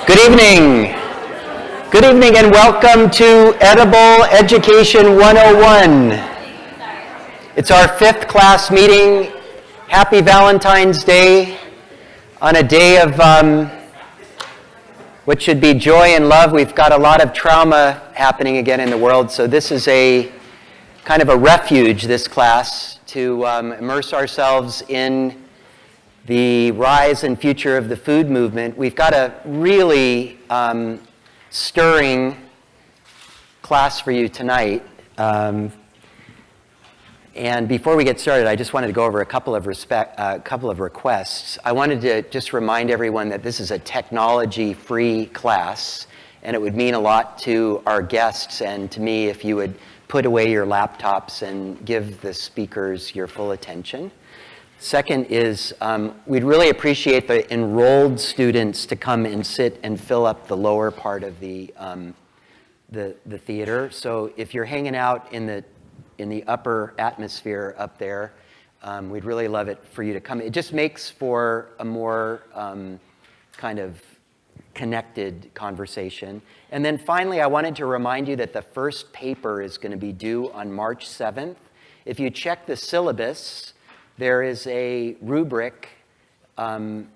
Good evening. Good evening and welcome to Edible Education 101. It's our 5th class meeting. Happy Valentine's Day on a day of what should be joy and love. We've got a lot of trauma happening again in the world, so this is a kind of a refuge, this class, to immerse ourselves in the rise and future of the food movement. We've got a really stirring class for you tonight. And before we get started, I just wanted to go over a couple of requests. I wanted to just remind everyone that this is a technology-free class, and it would mean a lot to our guests and to me if you would put away your laptops and give the speakers your full attention. Second is, we'd really appreciate the enrolled students to come and sit and fill up the lower part of the theater. So if you're hanging out in the upper atmosphere up there, we'd really love it for you to come. It just makes for a more kind of connected conversation. And then finally, I wanted to remind you that the first paper is going to be due on March 7th. If you check the syllabus, there is a rubric, and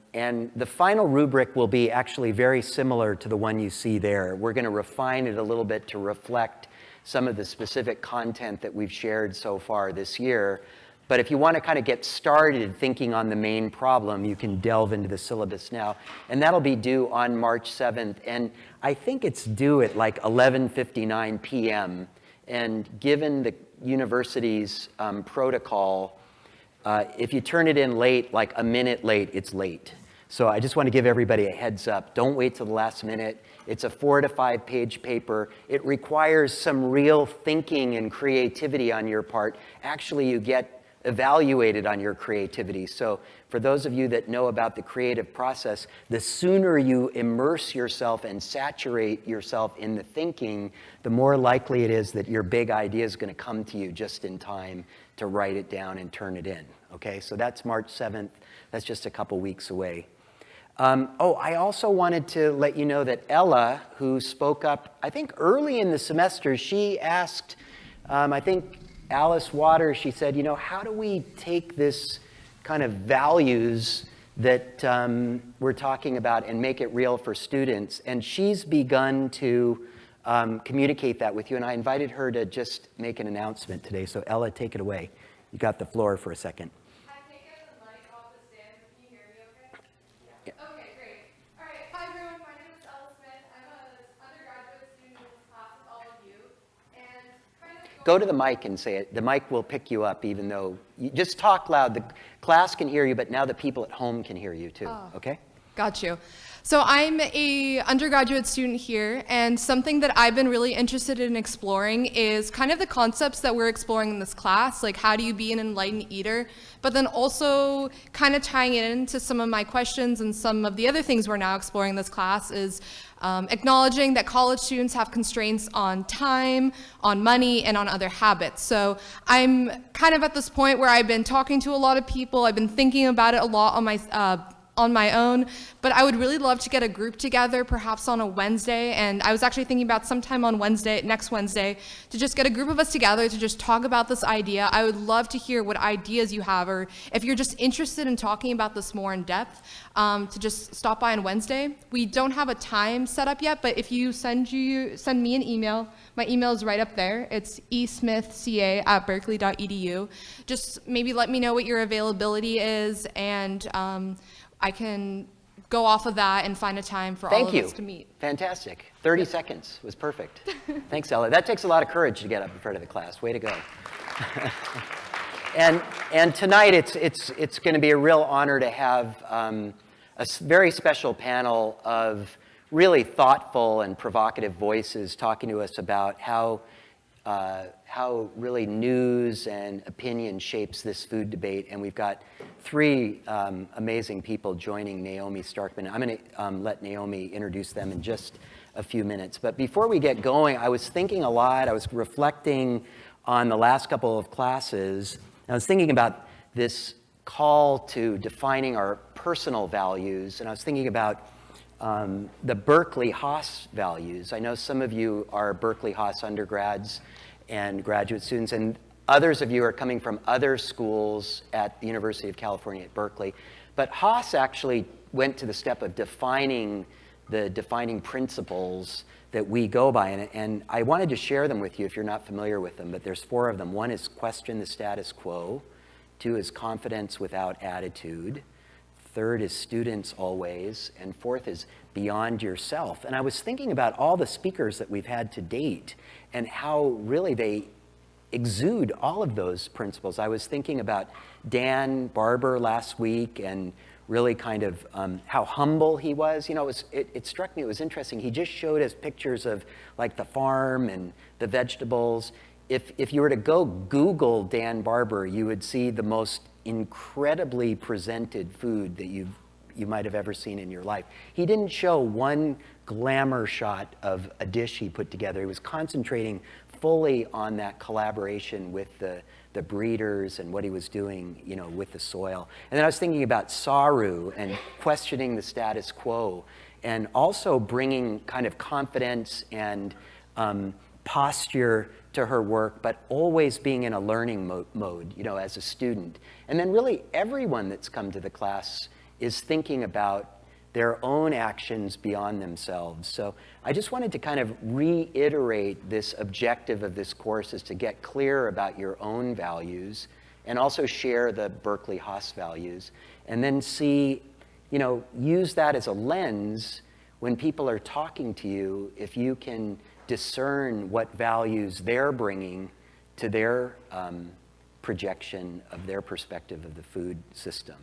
the final rubric will be actually very similar to the one you see there. We're going to refine it a little bit to reflect some of the specific content that we've shared so far this year. But if you want to kind of get started thinking on the main problem, you can delve into the syllabus now. And that'll be due on March 7th. And I think it's due at like 11:59 p.m. And given the university's protocol, if you turn it in late, like a minute late, it's late. So I just want to give everybody a heads up. Don't wait till the last minute. It's a 4 to 5 page paper. It requires some real thinking and creativity on your part. Actually, you get evaluated on your creativity. So for those of you that know about the creative process, the sooner you immerse yourself and saturate yourself in the thinking, the more likely it is that your big idea is going to come to you just in time to write it down and turn it in. Okay, so that's March 7th. That's just a couple weeks away. I also wanted to let you know that Ella, who spoke up, I think early in the semester, she asked, I think Alice Waters, she said, you know, how do we take this kind of values that we're talking about and make it real for students? And she's begun to communicate that with you, and I invited her to just make an announcement today. So Ella, take it away. You got the floor for a second. I can't get the mic off the stand, but can you hear me okay? Yeah. Okay, great. All right, hi everyone, my name is Ella Smith. I'm an undergraduate student in this class with all of you. And kind of Go to the mic and say it. The mic will pick you up even though, you just talk loud. The class can hear you, but now the people at home can hear you too, okay? Got you. So I'm a undergraduate student here, and something that I've been really interested in exploring is kind of the concepts that we're exploring in this class, like how do you be an enlightened eater, but then also kind of tying it into some of my questions and some of the other things we're now exploring in this class is acknowledging that college students have constraints on time, on money, and on other habits. So I'm kind of at this point where I've been talking to a lot of people, I've been thinking about it a lot on my own, but I would really love to get a group together, perhaps on a Wednesday, and I was actually thinking about sometime on next Wednesday, to just get a group of us together to just talk about this idea. I would love to hear what ideas you have, or if you're just interested in talking about this more in depth, to just stop by on Wednesday. We don't have a time set up yet, but if you send me an email, my email is right up there. It's esmithca@berkeley.edu. Just maybe let me know what your availability is, and I can go off of that and find a time for all of us to meet. Fantastic. 30 seconds was perfect. Thanks, Ella. That takes a lot of courage to get up in front of the class. Way to go. And tonight it's going to be a real honor to have a very special panel of really thoughtful and provocative voices talking to us about how really news and opinion shapes this food debate. And we've got 3 amazing people joining Naomi Starkman. I'm going to let Naomi introduce them in just a few minutes. But before we get going, I was thinking a lot. I was reflecting on the last couple of classes. I was thinking about this call to defining our personal values, and I was thinking about the Berkeley Haas values. I know some of you are Berkeley Haas undergrads and graduate students, and others of you are coming from other schools at the University of California at Berkeley. But Haas actually went to the step of defining the defining principles that we go by. And I wanted to share them with you if you're not familiar with them, but there's 4 of them. 1 is question the status quo. 2 is confidence without attitude. 3rd is students always. And 4th is beyond yourself. And I was thinking about all the speakers that we've had to date and how really they exude all of those principles. I was thinking about Dan Barber last week and really kind of how humble he was. You know, it struck me, it was interesting. He just showed us pictures of like the farm and the vegetables. If you were to go Google Dan Barber, you would see the most incredibly presented food that you might have ever seen in your life. He didn't show one glamour shot of a dish he put together. He was concentrating fully on that collaboration with the breeders and what he was doing, you know, with the soil. And then I was thinking about Saru and questioning the status quo, and also bringing kind of confidence and posture to her work, but always being in a learning mode, you know, as a student. And then really everyone that's come to the class is thinking about their own actions beyond themselves. So I just wanted to kind of reiterate this objective of this course, is to get clear about your own values and also share the Berkeley Haas values, and then see, you know, use that as a lens when people are talking to you, if you can discern what values they're bringing to their projection of their perspective of the food system.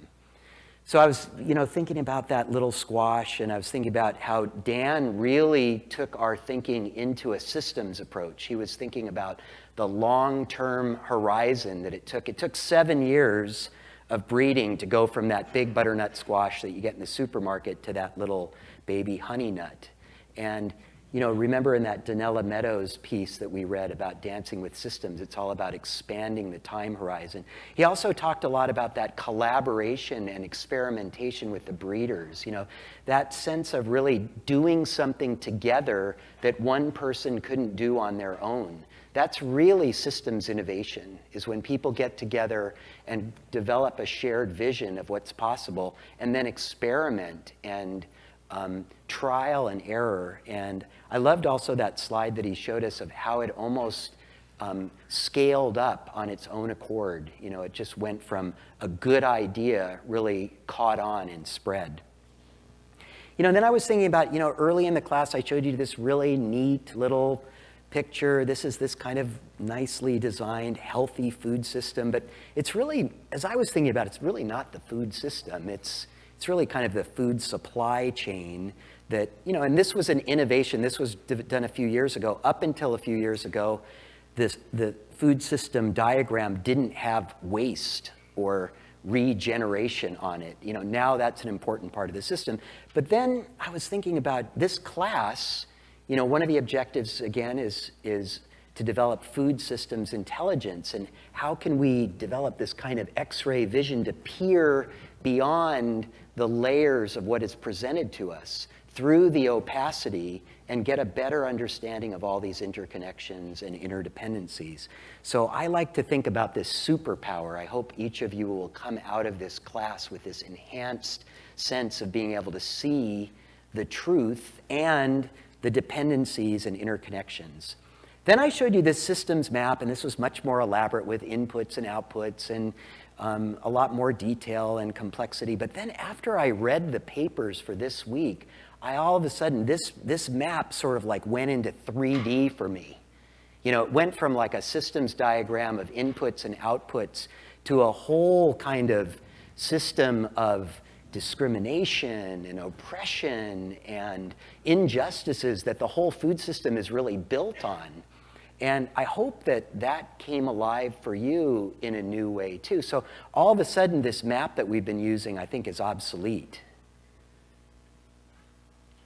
So I was, you know, thinking about that little squash, and I was thinking about how Dan really took our thinking into a systems approach. He was thinking about the long-term horizon that it took. It took 7 years of breeding to go from that big butternut squash that you get in the supermarket to that little baby honey nut. And you know, remember in that Donella Meadows piece that we read about Dancing with Systems, it's all about expanding the time horizon. He also talked a lot about that collaboration and experimentation with the breeders, you know, that sense of really doing something together that one person couldn't do on their own. That's really systems innovation, is when people get together and develop a shared vision of what's possible and then experiment and trial and error. And I loved also that slide that he showed us of how it almost scaled up on its own accord. You know, it just went from a good idea, really caught on and spread. You know, and then I was thinking about, you know, early in the class I showed you this really neat little picture. This is this kind of nicely designed, healthy food system. But it's really, as I was thinking about it, it's really not the food system. It's really kind of the food supply chain that, you know, and this was an innovation. This was done a few years ago. Up until a few years ago, the food system diagram didn't have waste or regeneration on it. You know, now that's an important part of the system. But then I was thinking about this class, you know, one of the objectives, again, is to develop food systems intelligence, and how can we develop this kind of X-ray vision to peer beyond the layers of what is presented to us through the opacity and get a better understanding of all these interconnections and interdependencies. So I like to think about this superpower. I hope each of you will come out of this class with this enhanced sense of being able to see the truth and the dependencies and interconnections. Then I showed you this systems map, and this was much more elaborate with inputs and outputs and a lot more detail and complexity. But then after I read the papers for this week, I all of a sudden, this map sort of like went into 3D for me. You know, it went from like a systems diagram of inputs and outputs to a whole kind of system of discrimination and oppression and injustices that the whole food system is really built on. And I hope that that came alive for you in a new way too. So all of a sudden, this map that we've been using, I think, is obsolete.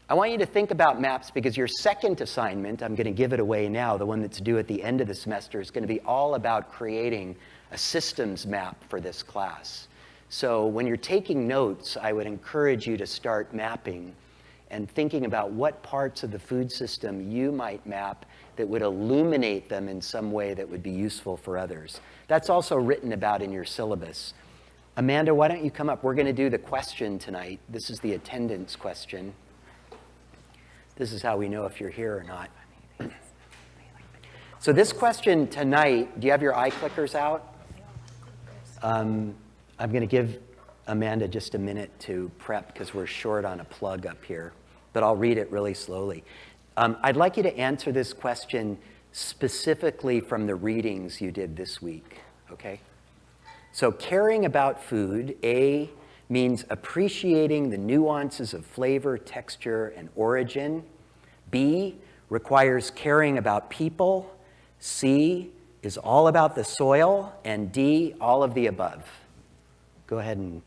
I want you to think about maps, because your second assignment, I'm going to give it away now, the one that's due at the end of the semester, is going to be all about creating a systems map for this class. So when you're taking notes, I would encourage you to start mapping. and thinking about what parts of the food system you might map that would illuminate them in some way that would be useful for others. That's also written about in your syllabus. Amanda, why don't you come up? We're going to do the question tonight. This is the attendance question. This is how we know if you're here or not. So this question tonight, do you have your iClickers out? I'm going to give Amanda just a minute to prep because we're short on a plug up here, but I'll read it really slowly. I'd like you to answer this question specifically from the readings you did this week, okay? So caring about food, A, means appreciating the nuances of flavor, texture, and origin. B, requires caring about people. C, is all about the soil. And D, all of the above. Go ahead and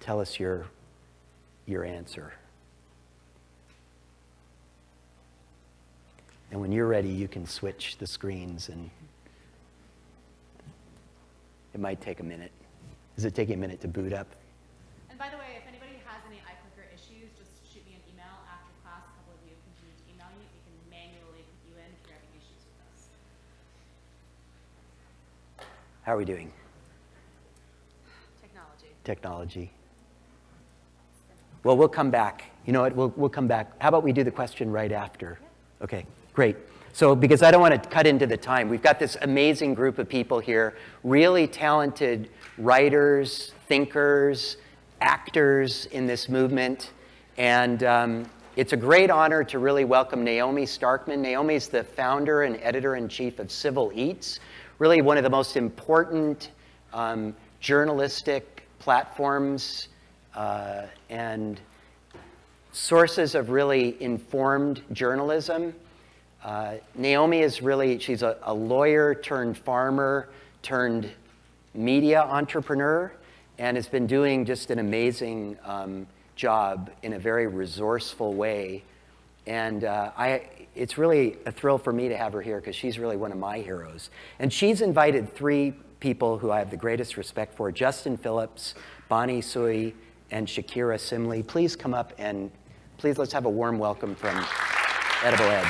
tell us your answer. And when you're ready, you can switch the screens, and it might take a minute. Is it taking a minute to boot up? And by the way, if anybody has any iClicker issues, just shoot me an email after class. A couple of you continue to email you. We can manually put you in if you're having issues with us. How are we doing? Technology. Well, we'll come back. You know what? We'll come back. How about we do the question right after? Yeah. Okay, great. So because I don't want to cut into the time, we've got this amazing group of people here, really talented writers, thinkers, actors in this movement. And it's a great honor to really welcome Naomi Starkman. Naomi's the founder and editor-in-chief of Civil Eats, really one of the most important journalistic platforms and sources of really informed journalism. Naomi is really, she's a lawyer turned farmer turned media entrepreneur, and has been doing just an amazing job in a very resourceful way. And it's really a thrill for me to have her here because she's really one of my heroes. And she's invited three people who I have the greatest respect for: Justin Phillips, Bonnie Sui, and Shakira Simley. Please come up and please let's have a warm welcome from Edible Ed.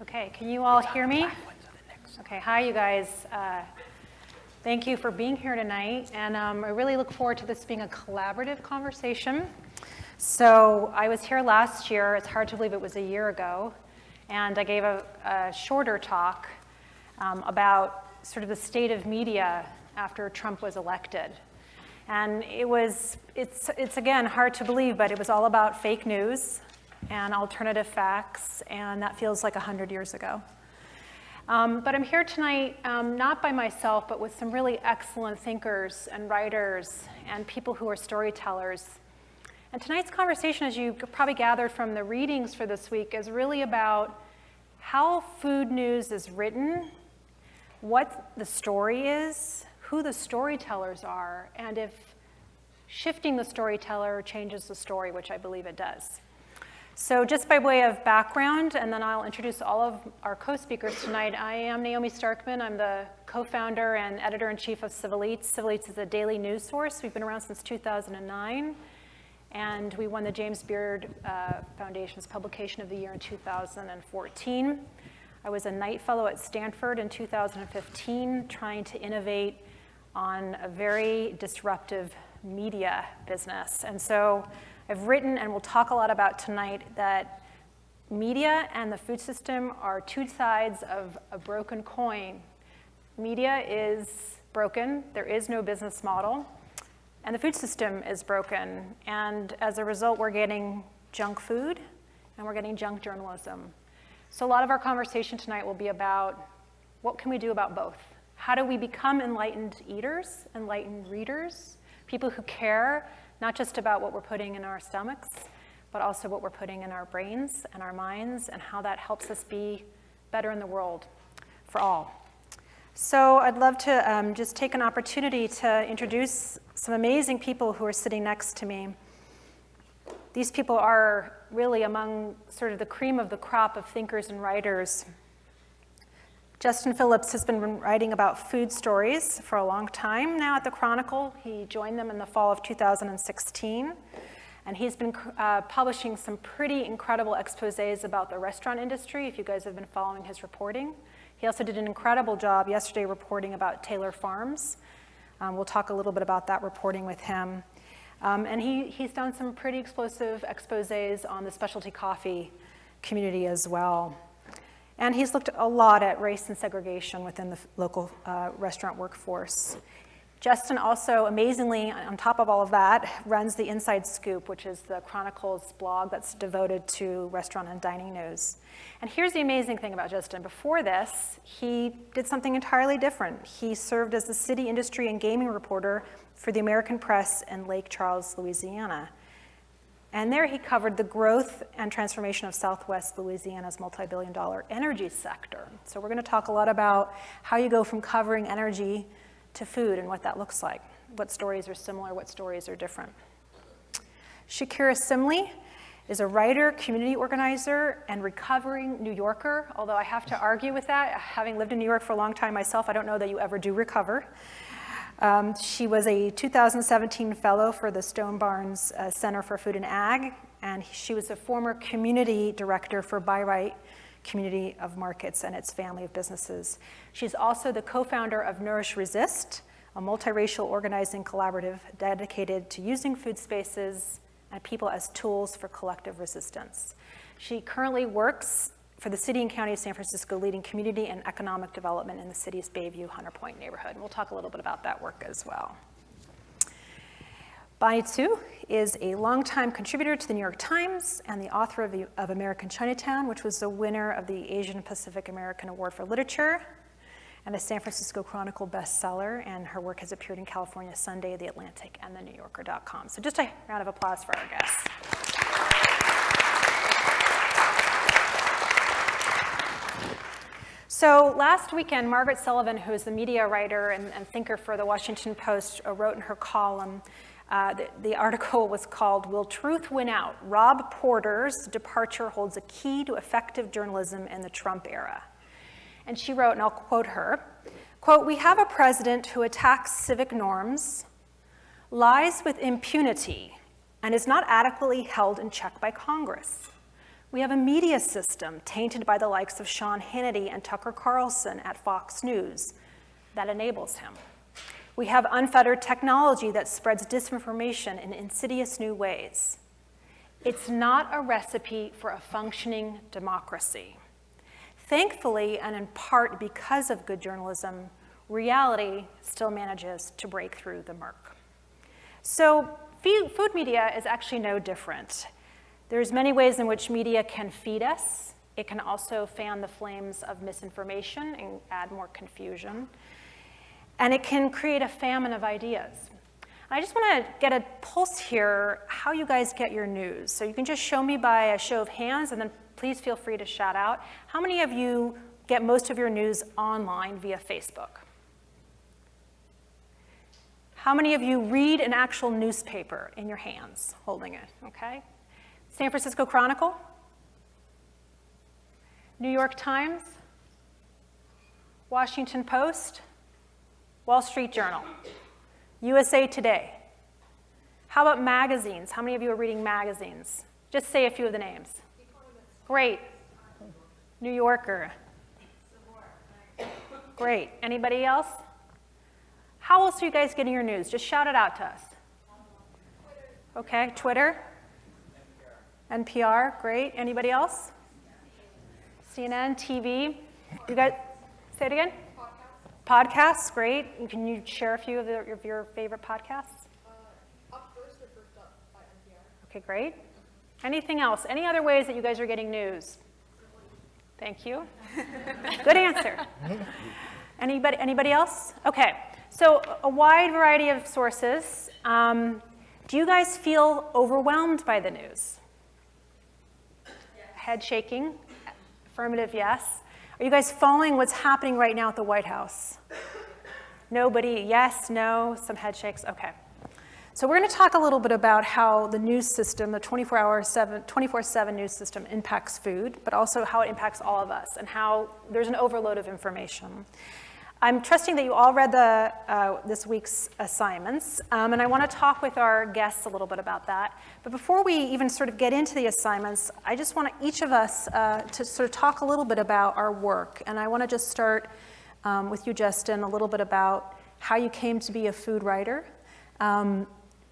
Okay, can you all hear me? Okay, hi you guys. Thank you for being here tonight, and I really look forward to this being a collaborative conversation. So I was here last year, it's hard to believe it was a year ago, and I gave a shorter talk about sort of the state of media after Trump was elected. And it's again hard to believe, but it was all about fake news and alternative facts, and that feels like 100 years ago. But I'm here tonight not by myself, but with some really excellent thinkers and writers and people who are storytellers. And tonight's conversation, as you probably gathered from the readings for this week, is really about how food news is written, what the story is, who the storytellers are, and if shifting the storyteller changes the story, which I believe it does. So just by way of background, and then I'll introduce all of our co-speakers tonight, I am Naomi Starkman. I'm the co-founder and editor-in-chief of Civil Eats. Civil Eats is a daily news source. We've been around since 2009, and we won the James Beard Foundation's Publication of the Year in 2014. I was a Knight Fellow at Stanford in 2015, trying to innovate on a very disruptive media business. And so I've written, and we'll talk a lot about tonight, that media and the food system are two sides of a broken coin. Media is broken, there is no business model, and the food system is broken. And as a result, we're getting junk food, and we're getting junk journalism. So a lot of our conversation tonight will be about what can we do about both? How do we become enlightened eaters, enlightened readers, people who care, not just about what we're putting in our stomachs, but also what we're putting in our brains and our minds, and how that helps us be better in the world for all. So I'd love to just take an opportunity to introduce some amazing people who are sitting next to me. These people are really among sort of the cream of the crop of thinkers and writers. Justin Phillips has been writing about food stories for a long time now at the Chronicle. He joined them in the fall of 2016. And he's been publishing some pretty incredible exposés about the restaurant industry, if you guys have been following his reporting. He also did an incredible job yesterday reporting about Taylor Farms. We'll talk a little bit about that reporting with him. And he's done some pretty explosive exposés on the specialty coffee community as well. And he's looked a lot at race and segregation within the local restaurant workforce. Justin also, amazingly, on top of all of that, runs the Inside Scoop, which is the Chronicle's blog that's devoted to restaurant and dining news. And here's the amazing thing about Justin. Before this, he did something entirely different. He served as the city industry and gaming reporter for the American Press in Lake Charles, Louisiana. And there he covered the growth and transformation of Southwest Louisiana's multi-billion-dollar energy sector. So we're going to talk a lot about how you go from covering energy to food and what that looks like. What stories are similar, what stories are different. Shakira Simley is a writer, community organizer, and recovering New Yorker, although I have to argue with that. Having lived in New York for a long time myself, I don't know that you ever do recover. She was a 2017 fellow for the Stone Barns Center for Food and Ag, and she was a former community director for By-Right Community of Markets and its family of businesses. She's also the co-founder of Nourish Resist, a multiracial organizing collaborative dedicated to using food spaces and people as tools for collective resistance. She currently works for the city and county of San Francisco, leading community and economic development in the city's Bayview Hunter Point neighborhood. And we'll talk a little bit about that work as well. Bonnie Tsu is a longtime contributor to the New York Times and the author of American Chinatown, which was the winner of the Asian Pacific American Award for Literature and a San Francisco Chronicle bestseller. And her work has appeared in California Sunday, The Atlantic, and TheNewYorker.com. So just a round of applause for our guests. So last weekend, Margaret Sullivan, who is the media writer and thinker for the Washington Post, wrote in her column, the article was called, "Will Truth Win Out? Rob Porter's departure holds a key to effective journalism in the Trump era." And she wrote, and I'll quote her, quote, "We have a president who attacks civic norms, lies with impunity, and is not adequately held in check by Congress. We have a media system tainted by the likes of Sean Hannity and Tucker Carlson at Fox News that enables him. We have unfettered technology that spreads disinformation in insidious new ways. It's not a recipe for a functioning democracy. Thankfully, and in part because of good journalism, reality still manages to break through the murk." So food media is actually no different. There's many ways in which media can feed us. It can also fan the flames of misinformation and add more confusion. And it can create a famine of ideas. I just want to get a pulse here how you guys get your news. So you can just show me by a show of hands, and then please feel free to shout out. How many of you get most of your news online via Facebook? How many of you read an actual newspaper in your hands, holding it, okay? San Francisco Chronicle? New York Times? Washington Post? Wall Street Journal? USA Today? How about magazines? How many of you are reading magazines? Just say a few of the names. Great. New Yorker. Great. Anybody else? How else are you guys getting your news? Just shout it out to us. Okay, Twitter? NPR, great. Anybody else? CNN, TV. You guys, say it again? Podcasts, great. Can you share a few of your favorite podcasts? Up First or First Up by NPR. Okay, great. Anything else? Any other ways that you guys are getting news? Thank you. Good answer. Anybody else? Okay, so a wide variety of sources. Do you guys feel overwhelmed by the news? Head shaking, affirmative, yes. Are you guys following what's happening right now at the White House? Nobody, yes, no, some head shakes, okay. So we're going to talk a little bit about how the news system, the 24/7 news system impacts food, but also how it impacts all of us and how there's an overload of information. I'm trusting that you all read this week's assignments, and I want to talk with our guests a little bit about that. But before we even sort of get into the assignments, I just want each of us to sort of talk a little bit about our work. And I want to just start with you, Justin, a little bit about how you came to be a food writer.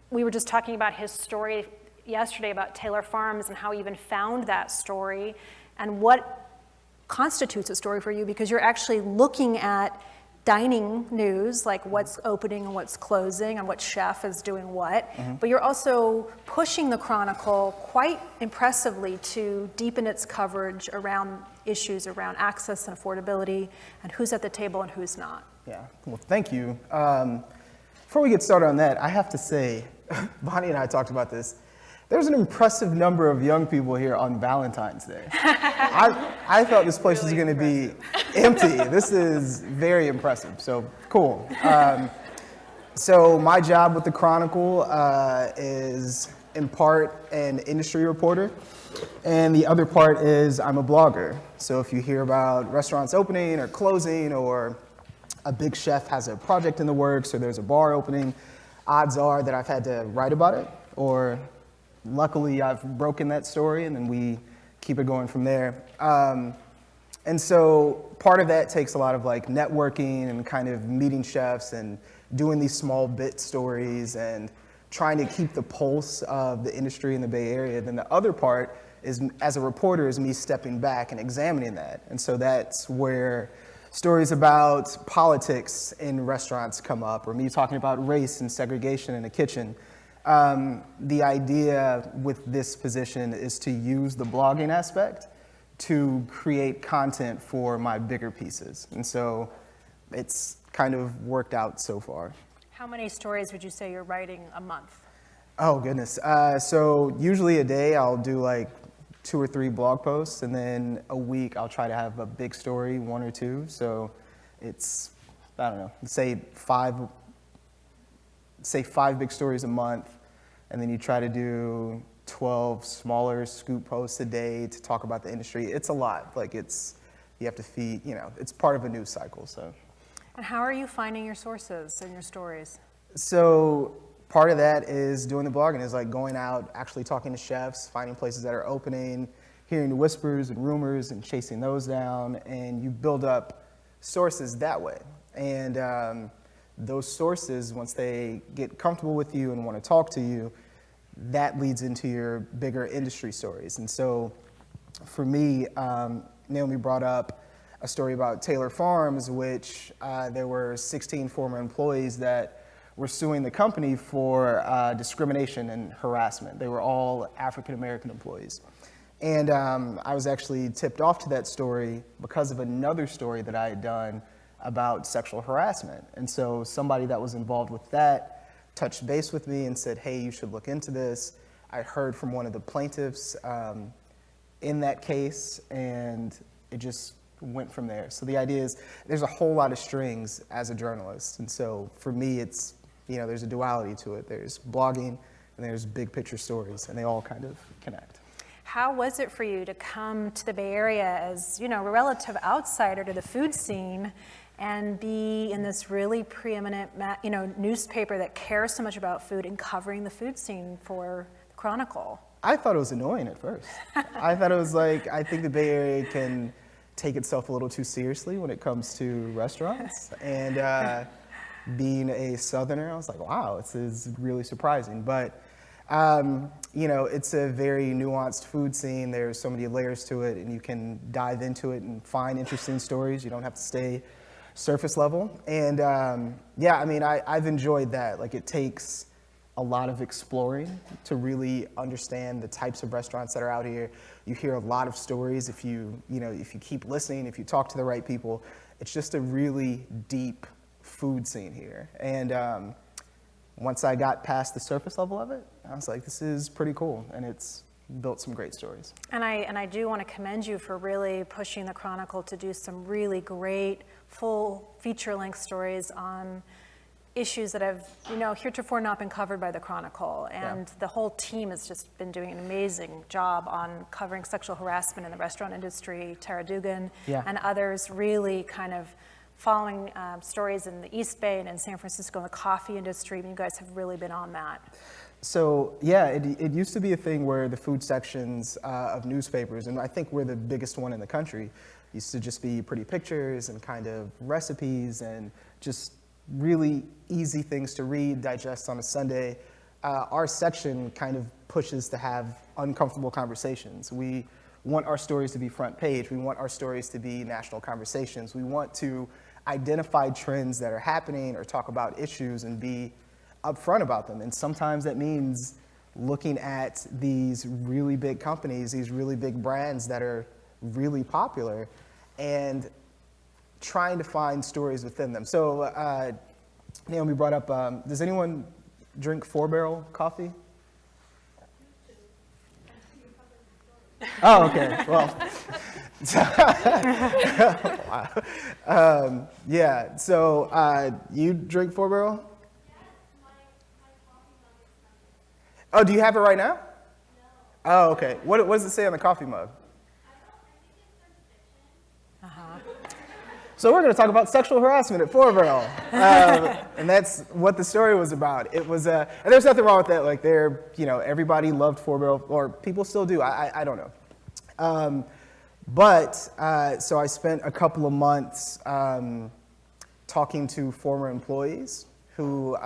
We were just talking about his story yesterday about Taylor Farms and how he even found that story and what constitutes a story for you, because you're actually looking at dining news, like what's opening and what's closing and what chef is doing what, but you're also pushing the Chronicle quite impressively to deepen its coverage around issues around access and affordability and who's at the table and who's not. Yeah, well, thank you. Before we get started on that, I have to say, Bonnie and I talked about this. There's an impressive number of young people here on Valentine's Day. I thought this place was going to be empty. This is very impressive, so cool. So my job with the Chronicle is in part an industry reporter, and the other part is I'm a blogger. So if you hear about restaurants opening or closing, or a big chef has a project in the works, or there's a bar opening, odds are that I've had to write about it, or luckily I've broken that story, and then we keep it going from there. And so part of that takes a lot of like networking and kind of meeting chefs and doing these small bit stories and trying to keep the pulse of the industry in the Bay Area. Then the other part is, as a reporter, is me stepping back and examining that. And so that's where stories about politics in restaurants come up, or me talking about race and segregation in the kitchen. The idea with this position is to use the blogging aspect to create content for my bigger pieces. And so it's kind of worked out so far. How many stories would you say you're writing a month? Oh, goodness. So usually a day I'll do like 2 or 3 blog posts, and then a week I'll try to have a big story, 1 or 2. So it's, I don't know, say 5 big stories a month, and then you try to do 12 smaller scoop posts a day to talk about the industry. It's a lot. Like you have to feed, it's part of a news cycle, so. And how are you finding your sources and your stories? So part of that is doing the blogging, is like going out, actually talking to chefs, finding places that are opening, hearing the whispers and rumors and chasing those down, and you build up sources that way. And those sources, once they get comfortable with you and want to talk to you, that leads into your bigger industry stories. And so for me, Naomi brought up a story about Taylor Farms, which there were 16 former employees that were suing the company for discrimination and harassment. They were all African-American employees. And I was actually tipped off to that story because of another story that I had done about sexual harassment. And so somebody that was involved with that touched base with me and said, hey, you should look into this. I heard from one of the plaintiffs in that case, and it just went from there. So the idea is there's a whole lot of strings as a journalist. And so for me, it's, there's a duality to it. There's blogging and there's big picture stories, and they all kind of connect. How was it for you to come to the Bay Area as, a relative outsider to the food scene and be in this really preeminent, newspaper that cares so much about food and covering the food scene for the Chronicle? I thought it was annoying at first. I thought it was like, I think the Bay Area can take itself a little too seriously when it comes to restaurants. And being a Southerner, I was like, wow, this is really surprising. But, it's a very nuanced food scene. There's so many layers to it, and you can dive into it and find interesting stories. You don't have to stay surface level. And I've enjoyed that. Like, it takes a lot of exploring to really understand the types of restaurants that are out here. You hear a lot of stories if you keep listening, if you talk to the right people. It's just a really deep food scene here. And once I got past the surface level of it, I was like, this is pretty cool, and it's built some great stories. And I do want to commend you for really pushing the Chronicle to do some really great full feature-length stories on issues that have, heretofore not been covered by the Chronicle. And the whole team has just been doing an amazing job on covering sexual harassment in the restaurant industry. Tara Dugan and others really kind of following stories in the East Bay and in San Francisco in the coffee industry. You guys have really been on that. So yeah, it used to be a thing where the food sections of newspapers, and I think we're the biggest one in the country, used to just be pretty pictures and kind of recipes and just really easy things to read, digest on a Sunday. Our section kind of pushes to have uncomfortable conversations. We want our stories to be front page. We want our stories to be national conversations. We want to identify trends that are happening or talk about issues and be upfront about them. And sometimes that means looking at these really big companies, these really big brands that are really popular, and trying to find stories within them. So Naomi brought up, does anyone drink 4-barrel coffee? Oh, okay, well. Wow. Yeah, so you drink 4-barrel? Oh, do you have it right now? No. Oh, okay. What does it say on the coffee mug? So we're going to talk about sexual harassment at 4-barrel, and that's what the story was about. It was, and there's nothing wrong with that. Like, everybody loved 4-barrel, or people still do. I don't know. So I spent a couple of months talking to former employees who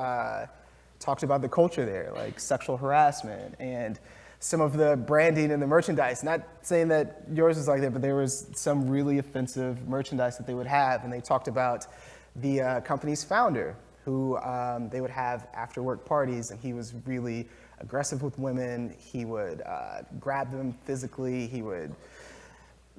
talked about the culture there, like sexual harassment and some of the branding and the merchandise. Not saying that yours was like that, but there was some really offensive merchandise that they would have. And they talked about the company's founder, who they would have after work parties, and he was really aggressive with women. He would grab them physically. He would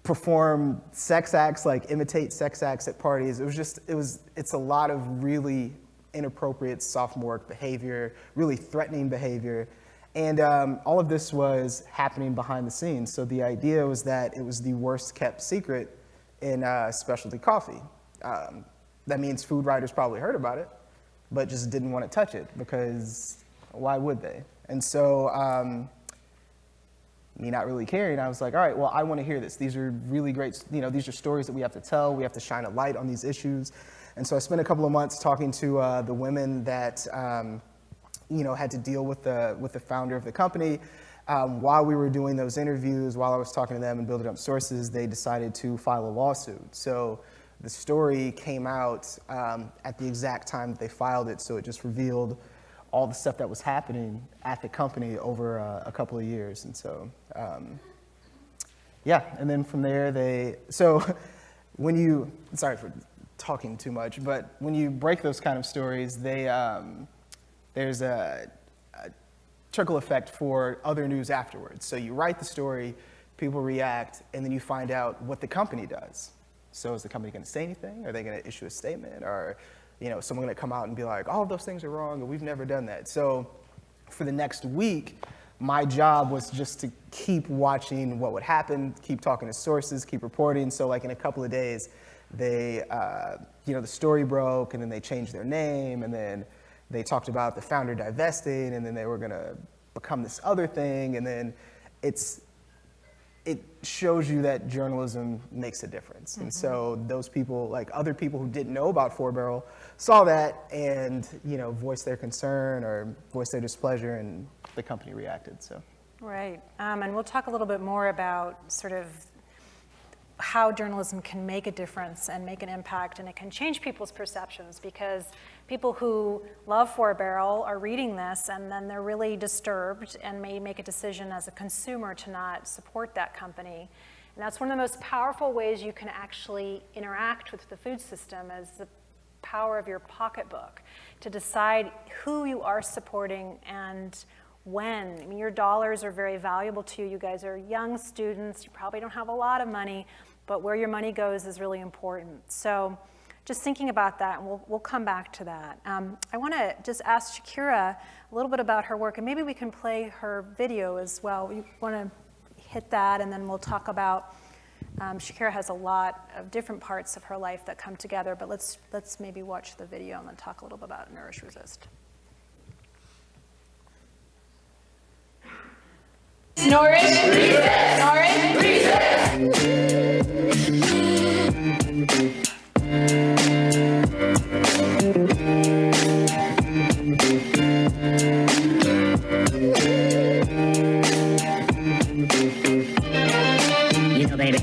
perform sex acts, like imitate sex acts at parties. It's a lot of really inappropriate sophomoric behavior, really threatening behavior. And all of this was happening behind the scenes. So the idea was that it was the worst kept secret in specialty coffee. That means food writers probably heard about it, but just didn't want to touch it, because why would they? And so me not really caring, I was like, all right, well, I want to hear this. These are really great, these are stories that we have to tell. We have to shine a light on these issues. And so I spent a couple of months talking to the women that had to deal with the founder of the company. While we were doing those interviews, while I was talking to them and building up sources, they decided to file a lawsuit. So the story came out at the exact time that they filed it, so it just revealed all the stuff that was happening at the company over a couple of years. And so, and then from there sorry for talking too much, but when you break those kind of stories, there's a trickle effect for other news afterwards. So you write the story, people react, and then you find out what the company does. So is the company going to say anything? Are they going to issue a statement? Or someone going to come out and be like, all of those things are wrong, and we've never done that. So for the next week, my job was just to keep watching what would happen, keep talking to sources, keep reporting. So like in a couple of days, they, the story broke, and then they changed their name, and then they talked about the founder divesting, and then they were going to become this other thing. And then it shows you that journalism makes a difference. Mm-hmm. And so those people, like other people who didn't know about 4-barrel, saw that and voiced their concern or voiced their displeasure, and the company reacted. So right, and we'll talk a little bit more about sort of how journalism can make a difference and make an impact, and it can change people's perceptions, because people who love 4-barrel are reading this and then they're really disturbed and may make a decision as a consumer to not support that company. And that's one of the most powerful ways you can actually interact with the food system, is the power of your pocketbook to decide who you are supporting and when. I mean, your dollars are very valuable to you. You guys are young students. You probably don't have a lot of money, but where your money goes is really important. So just thinking about that, and we'll come back to that. I want to just ask Shakira a little bit about her work, and maybe we can play her video as well. We want to hit that, and then we'll talk about Shakira has a lot of different parts of her life that come together, but let's maybe watch the video and then talk a little bit about Nourish Resist. Nourish, resist. Nourish, resist. You know, baby.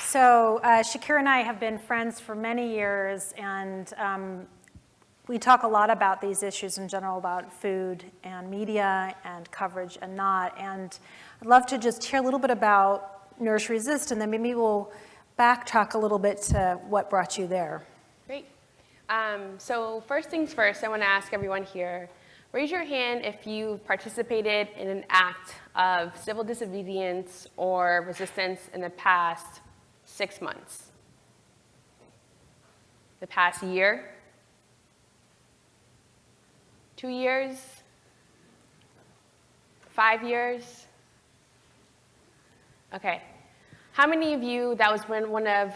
So Shakira and I have been friends for many years, and we talk a lot about these issues in general, about food and media and coverage and not. And I'd love to just hear a little bit about Nourish Resist, and then maybe we'll backtrack a little bit to what brought you there. Great. So first things first, I want to ask everyone here, raise your hand if you participated in an act of civil disobedience or resistance in the past 6 months. The past year? 2 years? 5 years? Okay. How many of you, that was one of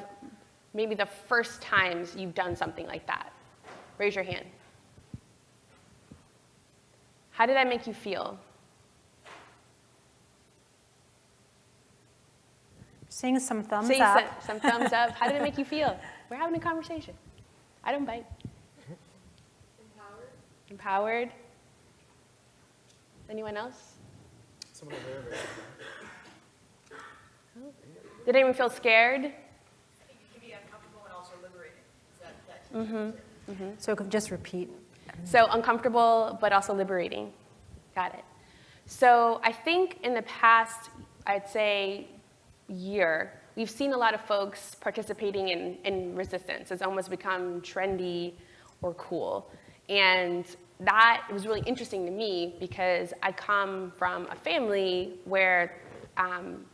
maybe the first times you've done something like that? Raise your hand. How did that make you feel? Seeing some thumbs up. Some thumbs up. How did it make you feel? We're having a conversation. I don't bite. Empowered. Empowered. Anyone else? Someone over there. Did anyone feel scared? You can be uncomfortable and also liberating. Is that So just repeat. So uncomfortable, but also liberating. Got it. So I think in the past, I'd say, year, we've seen a lot of folks participating in resistance. It's almost become trendy or cool. And that was really interesting to me because I come from a family where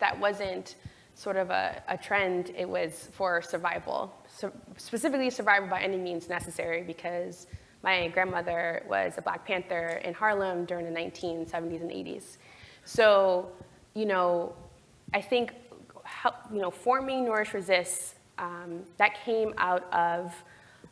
that wasn't sort of a trend. It was for survival, so specifically survival by any means necessary, because my grandmother was a Black Panther in Harlem during the 1970s and 80s. So, I think, forming Nourish Resist, that came out of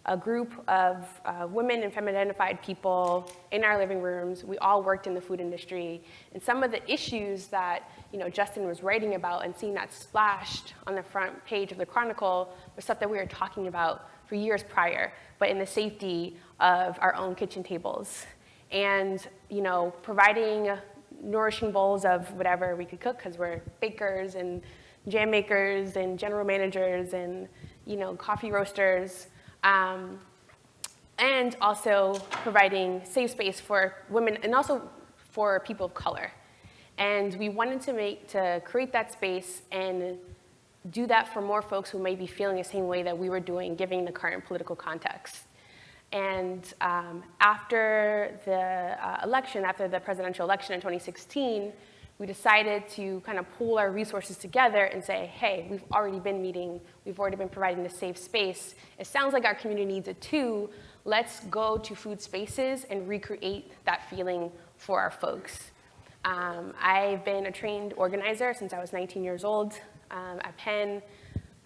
a group of women and feminine-identified people in our living rooms. We all worked in the food industry, and some of the issues that Justin was writing about and seeing that splashed on the front page of the Chronicle was stuff that we were talking about for years prior, but in the safety of our own kitchen tables, and providing nourishing bowls of whatever we could cook, because we're bakers and jam makers and general managers and coffee roasters. And also providing safe space for women and also for people of color. And we wanted to create that space and do that for more folks who may be feeling the same way that we were doing, given the current political context. And after the election, after the presidential election in 2016, we decided to kind of pool our resources together and say, hey, we've already been meeting, we've already been providing a safe space. It sounds like our community needs it too. Let's go to food spaces and recreate that feeling for our folks. I've been a trained organizer since I was 19 years old. At Penn,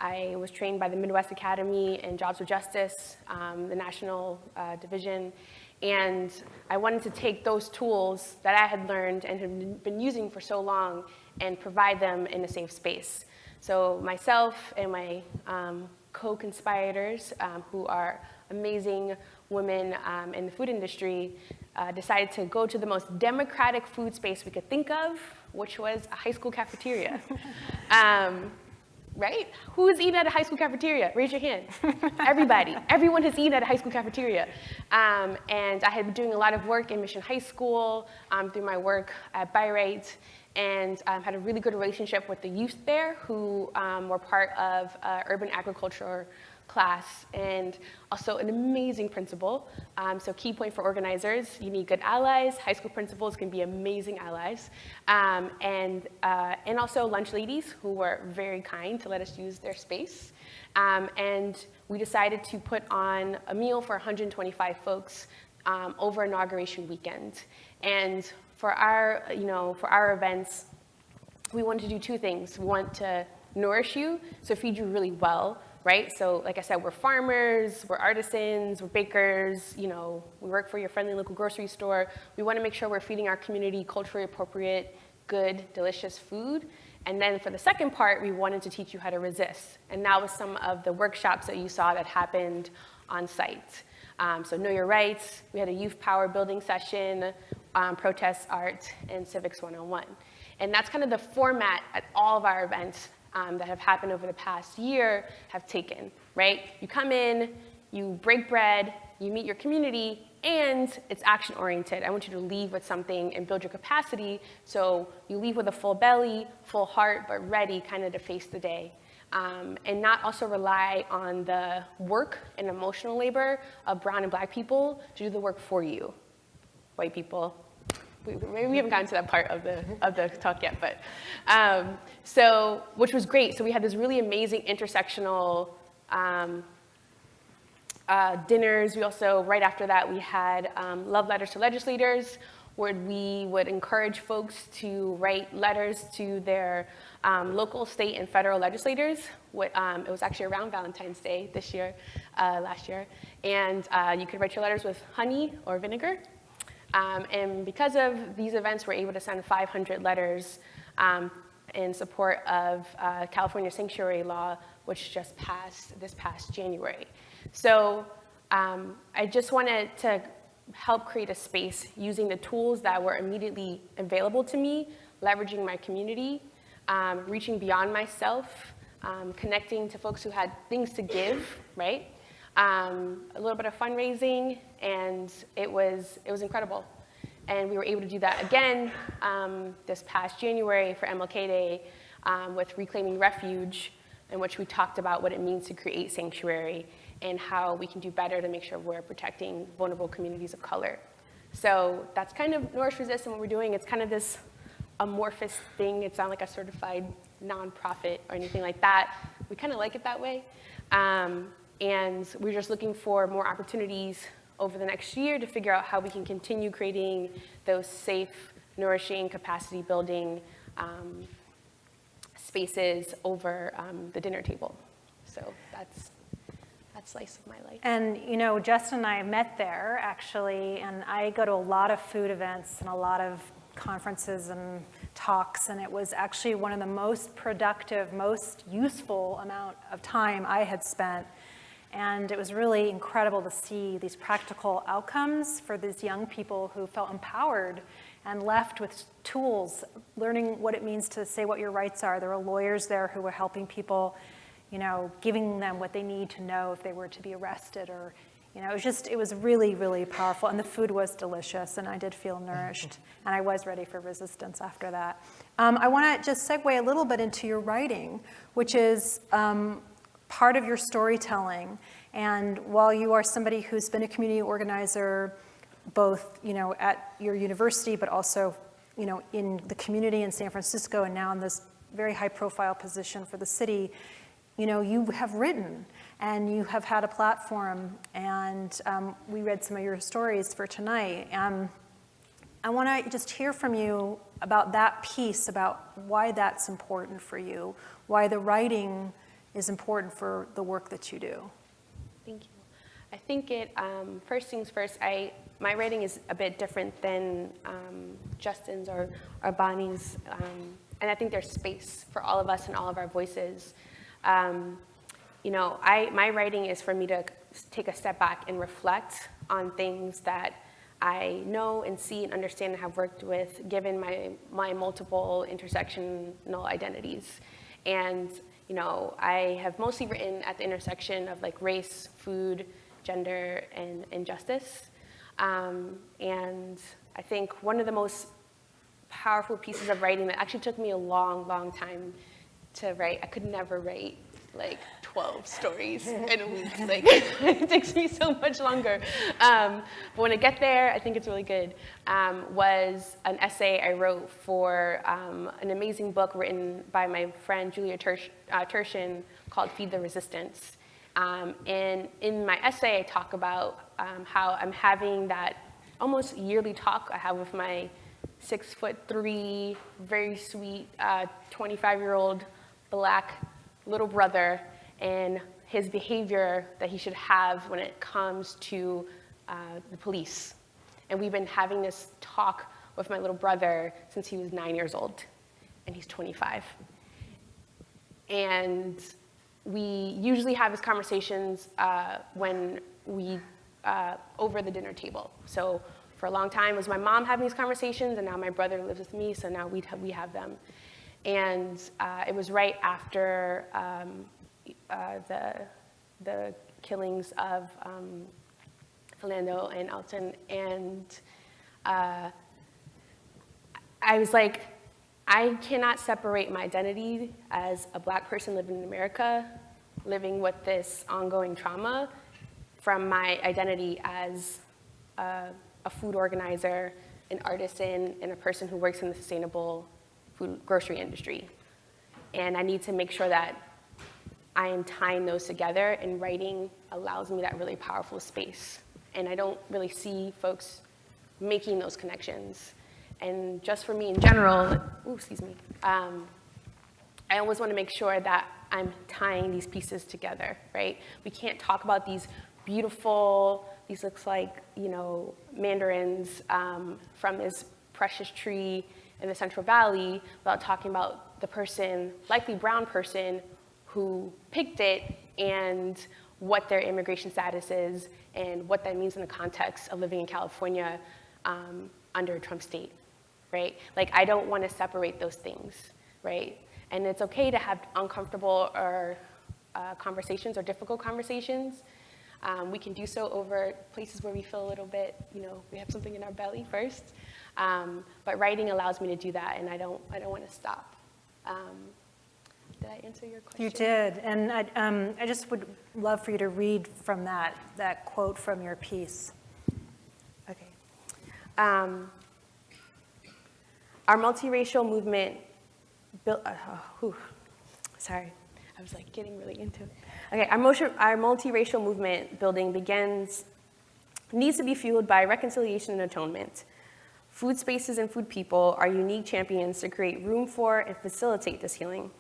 I was trained by the Midwest Academy in Jobs with Justice, the national division. And I wanted to take those tools that I had learned and had been using for so long and provide them in a safe space. So myself and my co-conspirators, who are amazing women in the food industry, decided to go to the most democratic food space we could think of, which was a high school cafeteria. Right? Who's eaten at a high school cafeteria? Raise your hand. Everybody. Everyone has eaten at a high school cafeteria. And I had been doing a lot of work in Mission High School through my work at Byright, and had a really good relationship with the youth there who were part of urban agriculture class, and also an amazing principal. So key point for organizers, you need good allies. High school principals can be amazing allies. And also lunch ladies who were very kind to let us use their space. And we decided to put on a meal for 125 folks over inauguration weekend. And for our events, we wanted to do two things. We want to nourish you, so feed you really well, right? So like I said, we're farmers, we're artisans, we're bakers, we work for your friendly local grocery store. We want to make sure we're feeding our community culturally appropriate, good, delicious food. And then for the second part, we wanted to teach you how to resist. And that was some of the workshops that you saw that happened on site. So Know Your Rights, we had a youth power building session, protest art, and Civics 101. And that's kind of the format at all of our events that have happened over the past year have taken, right? You come in, you break bread, you meet your community, and it's action-oriented. I want you to leave with something and build your capacity, so you leave with a full belly, full heart, but ready kind of to face the day. And not also rely on the work and emotional labor of brown and black people to do the work for you, white people. Maybe we haven't gotten to that part of the talk yet, but so, which was great. So we had this really amazing intersectional dinners. We also, right after that, we had love letters to legislators, where we would encourage folks to write letters to their local, state, and federal legislators. It was actually around Valentine's Day this year, last year. And you could write your letters with honey or vinegar. And because of these events, we're able to send 500 letters in support of California sanctuary law, which just passed this past January. So I just wanted to help create a space using the tools that were immediately available to me, leveraging my community, reaching beyond myself, connecting to folks who had things to give, right? A little bit of fundraising, and it was incredible. And we were able to do that again this past January for MLK Day with Reclaiming Refuge, in which we talked about what it means to create sanctuary and how we can do better to make sure we're protecting vulnerable communities of color. So that's kind of Nourish, Resist, and what we're doing. It's kind of this amorphous thing. It's not like a certified nonprofit or anything like that. We kind of like it that way. And we're just looking for more opportunities over the next year to figure out how we can continue creating those safe, nourishing, capacity building spaces over the dinner table. So that's slice of my life. And Justin and I met there actually, and I go to a lot of food events and a lot of conferences and talks, and it was actually one of the most productive, most useful amount of time I had spent. And it was really incredible to see these practical outcomes for these young people who felt empowered and left with tools, learning what it means to say what your rights are. There were lawyers there who were helping people, giving them what they need to know if they were to be arrested, or, it was really, really powerful. And the food was delicious, and I did feel nourished, and I was ready for resistance after that. I want to just segue a little bit into your writing, which is part of your storytelling. And while you are somebody who's been a community organizer, both at your university, but also in the community in San Francisco, and now in this very high-profile position for the city, you have written and you have had a platform, and we read some of your stories for tonight. I want to just hear from you about that piece, about why that's important for you, why the writing is important for the work that you do. Thank you. I think first things first, my writing is a bit different than Justin's or Bonnie's, and I think there's space for all of us and all of our voices. My writing is for me to take a step back and reflect on things that I know and see and understand and have worked with, given my multiple intersectional identities. And I have mostly written at the intersection of like race, food, gender, and injustice. And I think one of the most powerful pieces of writing that actually took me a long, long time to write, I could never write like 12 stories in a week. Like, it takes me so much longer. But when I get there, I think it's really good, was an essay I wrote for an amazing book written by my friend Julia Turshin called Feed the Resistance. And in my essay, I talk about how I'm having that almost yearly talk I have with my 6'3", very sweet 25-year-old Black little brother and his behavior that he should have when it comes to the police. And we've been having this talk with my little brother since he was 9 years old, and he's 25. And we usually have these conversations when we, over the dinner table. So for a long time, it was my mom having these conversations, and now my brother lives with me, so now we have them. And it was right after the killings of Philando and Alton, and I was like, I cannot separate my identity as a Black person living in America, living with this ongoing trauma, from my identity as a food organizer, an artisan, and a person who works in the sustainable food grocery industry. And I need to make sure that I am tying those together, and writing allows me that really powerful space. And I don't really see folks making those connections. And just for me in general, I always want to make sure that I'm tying these pieces together, right? We can't talk about these beautiful, these looks like, mandarins from this precious tree in the Central Valley without talking about the person, likely brown person, who picked it, and what their immigration status is, and what that means in the context of living in California under a Trump state, right? Like, I don't want to separate those things, right? And it's okay to have uncomfortable or conversations or difficult conversations. We can do so over places where we feel a little bit, we have something in our belly first. But writing allows me to do that, and I don't want to stop. Did I answer your question? You did, and I just would love for you to read from that quote from your piece. Okay. Our multiracial movement sorry, I was like getting really into it. Okay, our multiracial movement building needs to be fueled by reconciliation and atonement. Food spaces and food people are unique champions to create room for and facilitate this healing.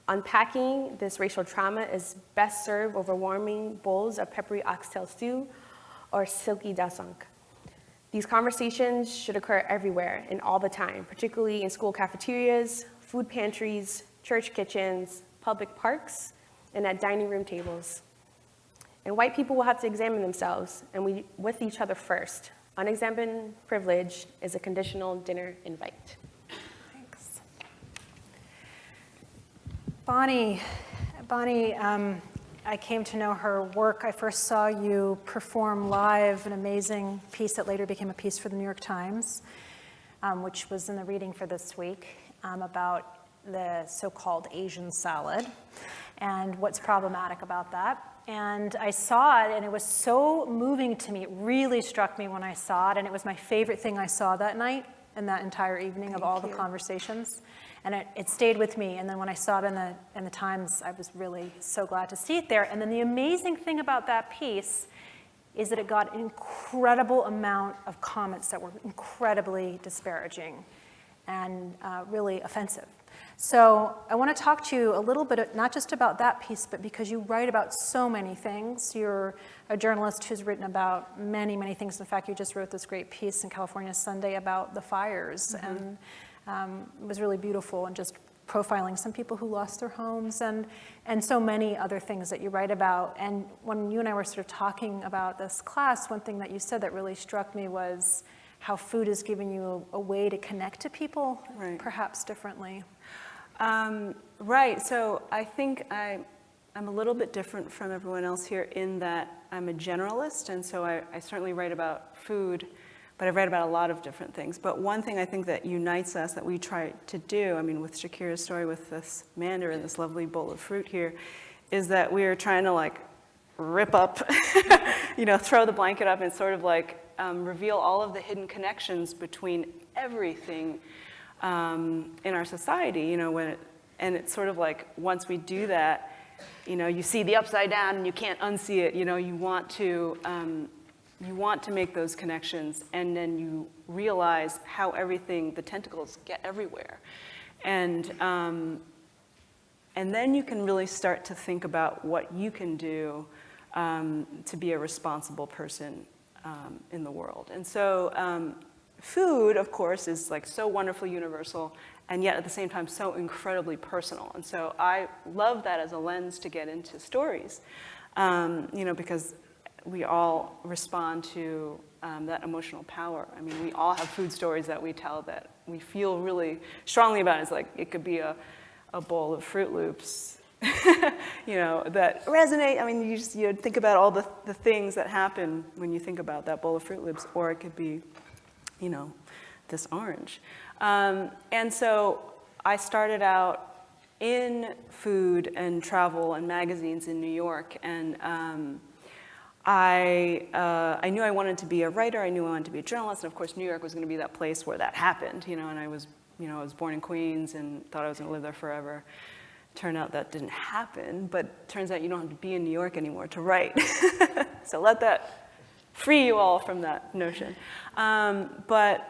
Unpacking this racial trauma is best served over warming bowls of peppery oxtail stew or silky dasang. These conversations should occur everywhere and all the time, particularly in school cafeterias, food pantries, church kitchens, public parks, and at dining room tables. And white people will have to examine themselves, and with each other first. Unexamined privilege is a conditional dinner invite. Thanks. Bonnie, I came to know her work. I first saw you perform live an amazing piece that later became a piece for the New York Times, which was in the reading for this week, about the so-called Asian salad and what's problematic about that. And I saw it, and it was so moving to me. It really struck me when I saw it, and it was my favorite thing I saw that night and that entire evening of all the conversations. And it stayed with me. And then when I saw it in the Times, I was really so glad to see it there. And then the amazing thing about that piece is that it got an incredible amount of comments that were incredibly disparaging and really offensive. So I want to talk to you a little bit, not just about that piece, but because you write about so many things. You're a journalist who's written about many, many things. In fact, you just wrote this great piece in California Sunday about the fires. Mm-hmm. And it was really beautiful and just profiling some people who lost their homes, and so many other things that you write about. And when you and I were sort of talking about this class, one thing that you said that really struck me was how food is giving you a way to connect to people, Right. perhaps differently. Right, so I think I'm a little bit different from everyone else here in that I'm a generalist, and so I certainly write about food, but I write about a lot of different things. But one thing I think that unites us, that we try to do, I mean, with Shakira's story with this mandarin, this lovely bowl of fruit here, is that we are trying to like rip up, throw the blanket up and sort of like reveal all of the hidden connections between everything in our society, and it's sort of like once we do that, you see the upside down and you can't unsee it. You want to make those connections, and then you realize how the tentacles get everywhere, and then you can really start to think about what you can do to be a responsible person in the world. And so food, of course, is like so wonderfully universal, and yet at the same time so incredibly personal. And so I love that as a lens to get into stories, because we all respond to that emotional power. I mean, we all have food stories that we tell that we feel really strongly about. It's like, it could be a bowl of Fruit Loops, that resonate. I mean, you think about all the things that happen when you think about that bowl of Fruit Loops, or it could be, this orange. And so I started out in food and travel and magazines in New York, and I knew I wanted to be a writer. I knew I wanted to be a journalist, and of course, New York was going to be that place where that happened. And I was born in Queens and thought I was going to live there forever. Turned out that didn't happen, but turns out you don't have to be in New York anymore to write. So let that free you all from that notion. But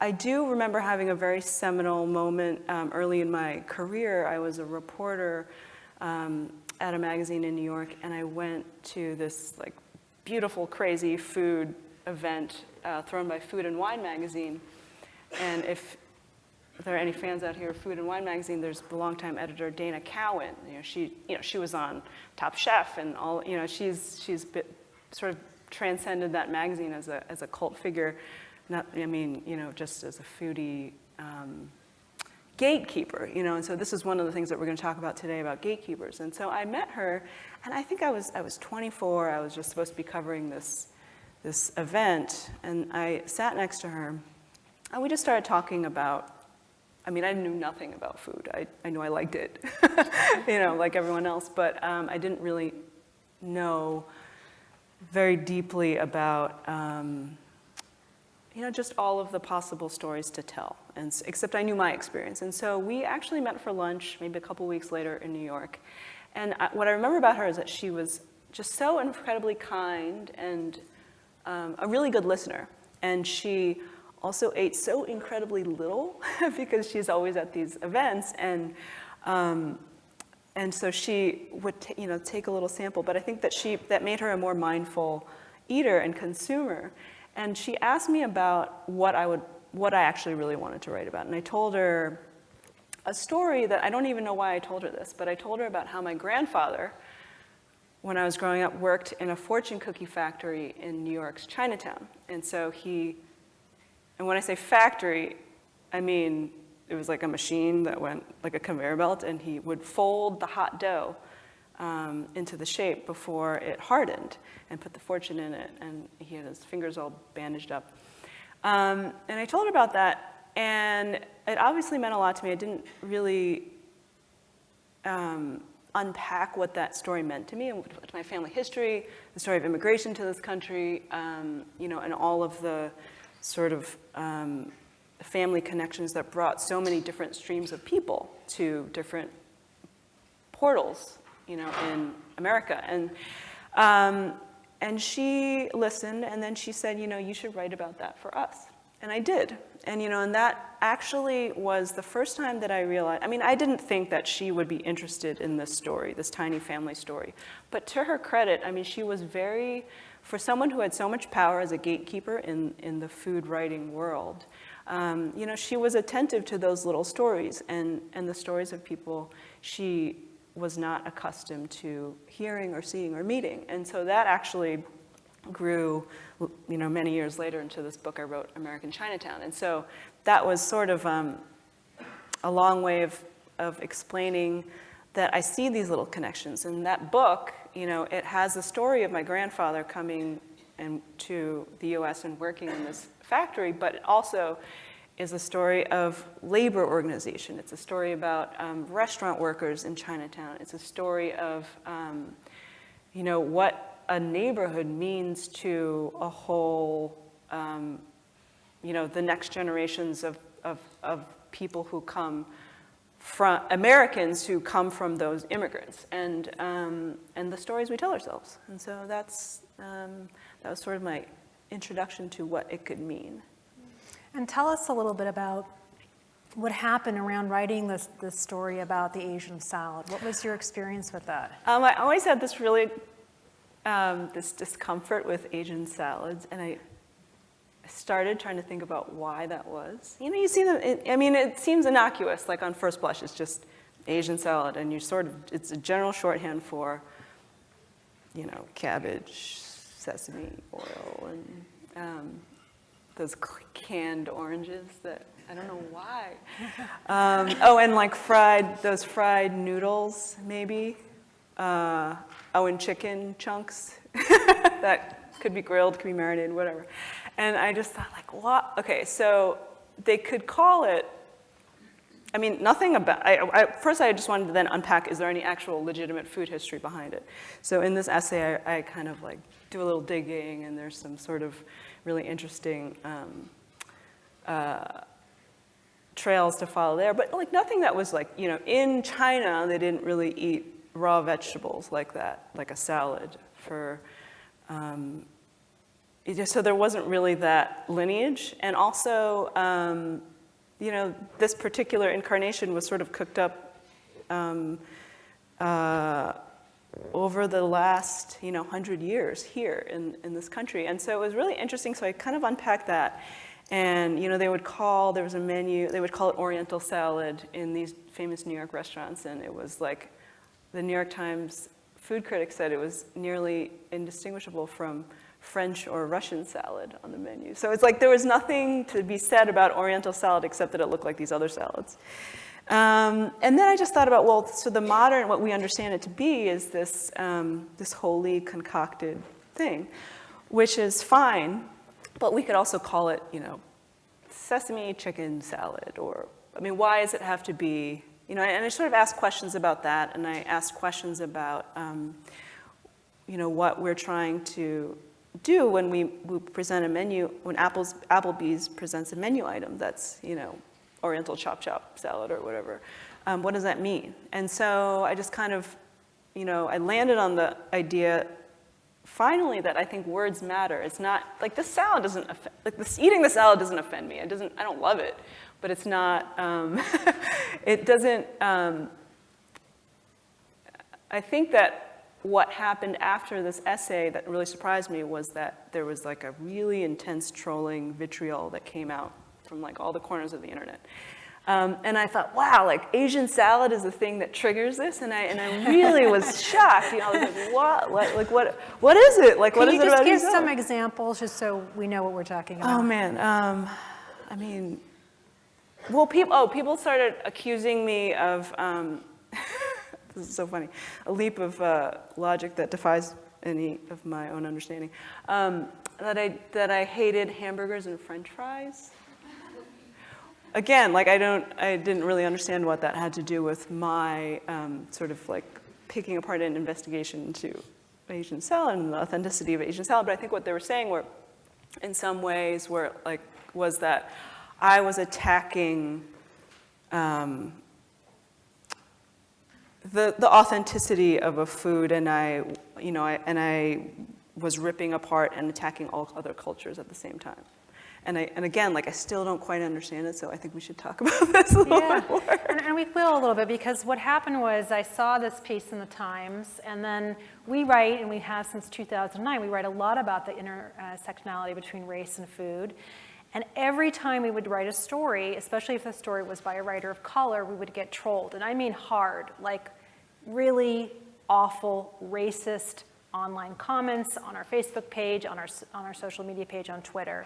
I do remember having a very seminal moment early in my career. I was a reporter at a magazine in New York, and I went to this like beautiful, crazy food event thrown by Food and Wine magazine. And if there are any fans out here of Food and Wine magazine, there's the longtime editor Dana Cowan. She was on Top Chef and all. She's sort of transcended that magazine as a cult figure. Just as a foodie gatekeeper, and so this is one of the things that we're going to talk about today about gatekeepers. And so I met her, and I think I was 24. I was just supposed to be covering this event, and I sat next to her, and we just started talking about. I knew nothing about food. I knew I liked it, like everyone else, but I didn't really know very deeply about. Just all of the possible stories to tell, except I knew my experience. And so we actually met for lunch maybe a couple weeks later in New York. And what I remember about her is that she was just so incredibly kind and a really good listener. And she also ate so incredibly little because she's always at these events. And so she would take a little sample. But I think that made her a more mindful eater and consumer. And she asked me about what I actually really wanted to write about. And I told her a story that I don't even know why I told her this, but I told her about how my grandfather, when I was growing up, worked in a fortune cookie factory in New York's Chinatown. And so and when I say factory, I mean it was like a machine that went like a conveyor belt, and he would fold the hot dough into the shape before it hardened and put the fortune in it, and he had his fingers all bandaged up. And I told her about that, and it obviously meant a lot to me. I didn't really unpack what that story meant to me and what my family history, the story of immigration to this country, and all of the sort of family connections that brought so many different streams of people to different portals in America. And she listened, and then she said, you should write about that for us. And I did. And that actually was the first time that I realized, I didn't think that she would be interested in this story, this tiny family story. But to her credit, she was very for someone who had so much power as a gatekeeper in the food writing world, you know, she was attentive to those little stories and the stories of people she was not accustomed to hearing or seeing or meeting. And so that actually grew, you know, many years later into this book I wrote, American Chinatown. And so that was sort of a long way of explaining that I see these little connections. And that book, you know, it has the story of my grandfather coming to the US and working in this factory, but it also is a story of labor organization. It's a story about restaurant workers in Chinatown. It's a story of, you know, what a neighborhood means to a whole, you know, the next generations of people who come from, Americans who come from those immigrants, and the stories we tell ourselves. And so that was sort of my introduction to what it could mean. And tell us a little bit about what happened around writing this story about the Asian salad. What was your experience with that? I always had this really, this discomfort with Asian salads, and I started trying to think about why that was. You know, you see them, I mean, it seems innocuous, like on first blush, it's just Asian salad, and you sort of, it's a general shorthand for, you know, cabbage, sesame oil, and those canned oranges that, I don't know why. Oh, and like those fried noodles, maybe. Oh, and chicken chunks that could be grilled, could be marinated, whatever. And I just thought, like, what? Okay, so they could call it, I mean, nothing about, first I just wanted to then unpack, is there any actual legitimate food history behind it? So in this essay, I kind of like do a little digging, and there's some sort of really interesting trails to follow there, but like nothing that was like, you know, in China, they didn't really eat raw vegetables like that, like a salad for, so there wasn't really that lineage. And also, you know, this particular incarnation was sort of cooked up over the last, you know, 100 years here in this country. And so it was really interesting. So I kind of unpacked that. And, you know, there was a menu, they would call it Oriental salad in these famous New York restaurants. And it was like, the New York Times food critic said it was nearly indistinguishable from French or Russian salad on the menu. So it's like there was nothing to be said about Oriental salad except that it looked like these other salads. And then I just thought about, well, so the modern, what we understand it to be is this, this wholly concocted thing, which is fine, but we could also call it, you know, sesame chicken salad, or, I mean, why does it have to be, you know, and I sort of asked questions about that, and I asked questions about, you know, what we're trying to do when we present a menu, when Applebee's presents a menu item that's, you know, Oriental chop salad or whatever. What does that mean? And so I just kind of, you know, I landed on the idea finally that I think words matter. It's not, like this salad doesn't, like this, eating the salad doesn't offend me. I don't love it, but it's not, it doesn't, I think that what happened after this essay that really surprised me was that there was like a really intense trolling vitriol that came out from like all the corners of the internet. And I thought, wow, like Asian salad is the thing that triggers this, and I really was shocked. You know, I was like, what? Like what is it? Like, what is it about? Can you just give some examples just so we know what we're talking about? Oh man, I mean, well, people started accusing me of. This is so funny. A leap of logic that defies any of my own understanding. That I hated hamburgers and French fries. Again, like I didn't really understand what that had to do with my sort of like picking apart an investigation into Asian salad and the authenticity of Asian salad. But I think what they were saying were, in some ways, was that I was attacking the authenticity of a food, and I was ripping apart and attacking all other cultures at the same time. And again, like I still don't quite understand it, so I think we should talk about this a little bit more. And we will a little bit, because what happened was I saw this piece in the Times, and then we write, and we have since 2009, we write a lot about the intersectionality between race and food. And every time we would write a story, especially if the story was by a writer of color, we would get trolled. And I mean hard, like really awful, racist online comments on our Facebook page, on our social media page, on Twitter.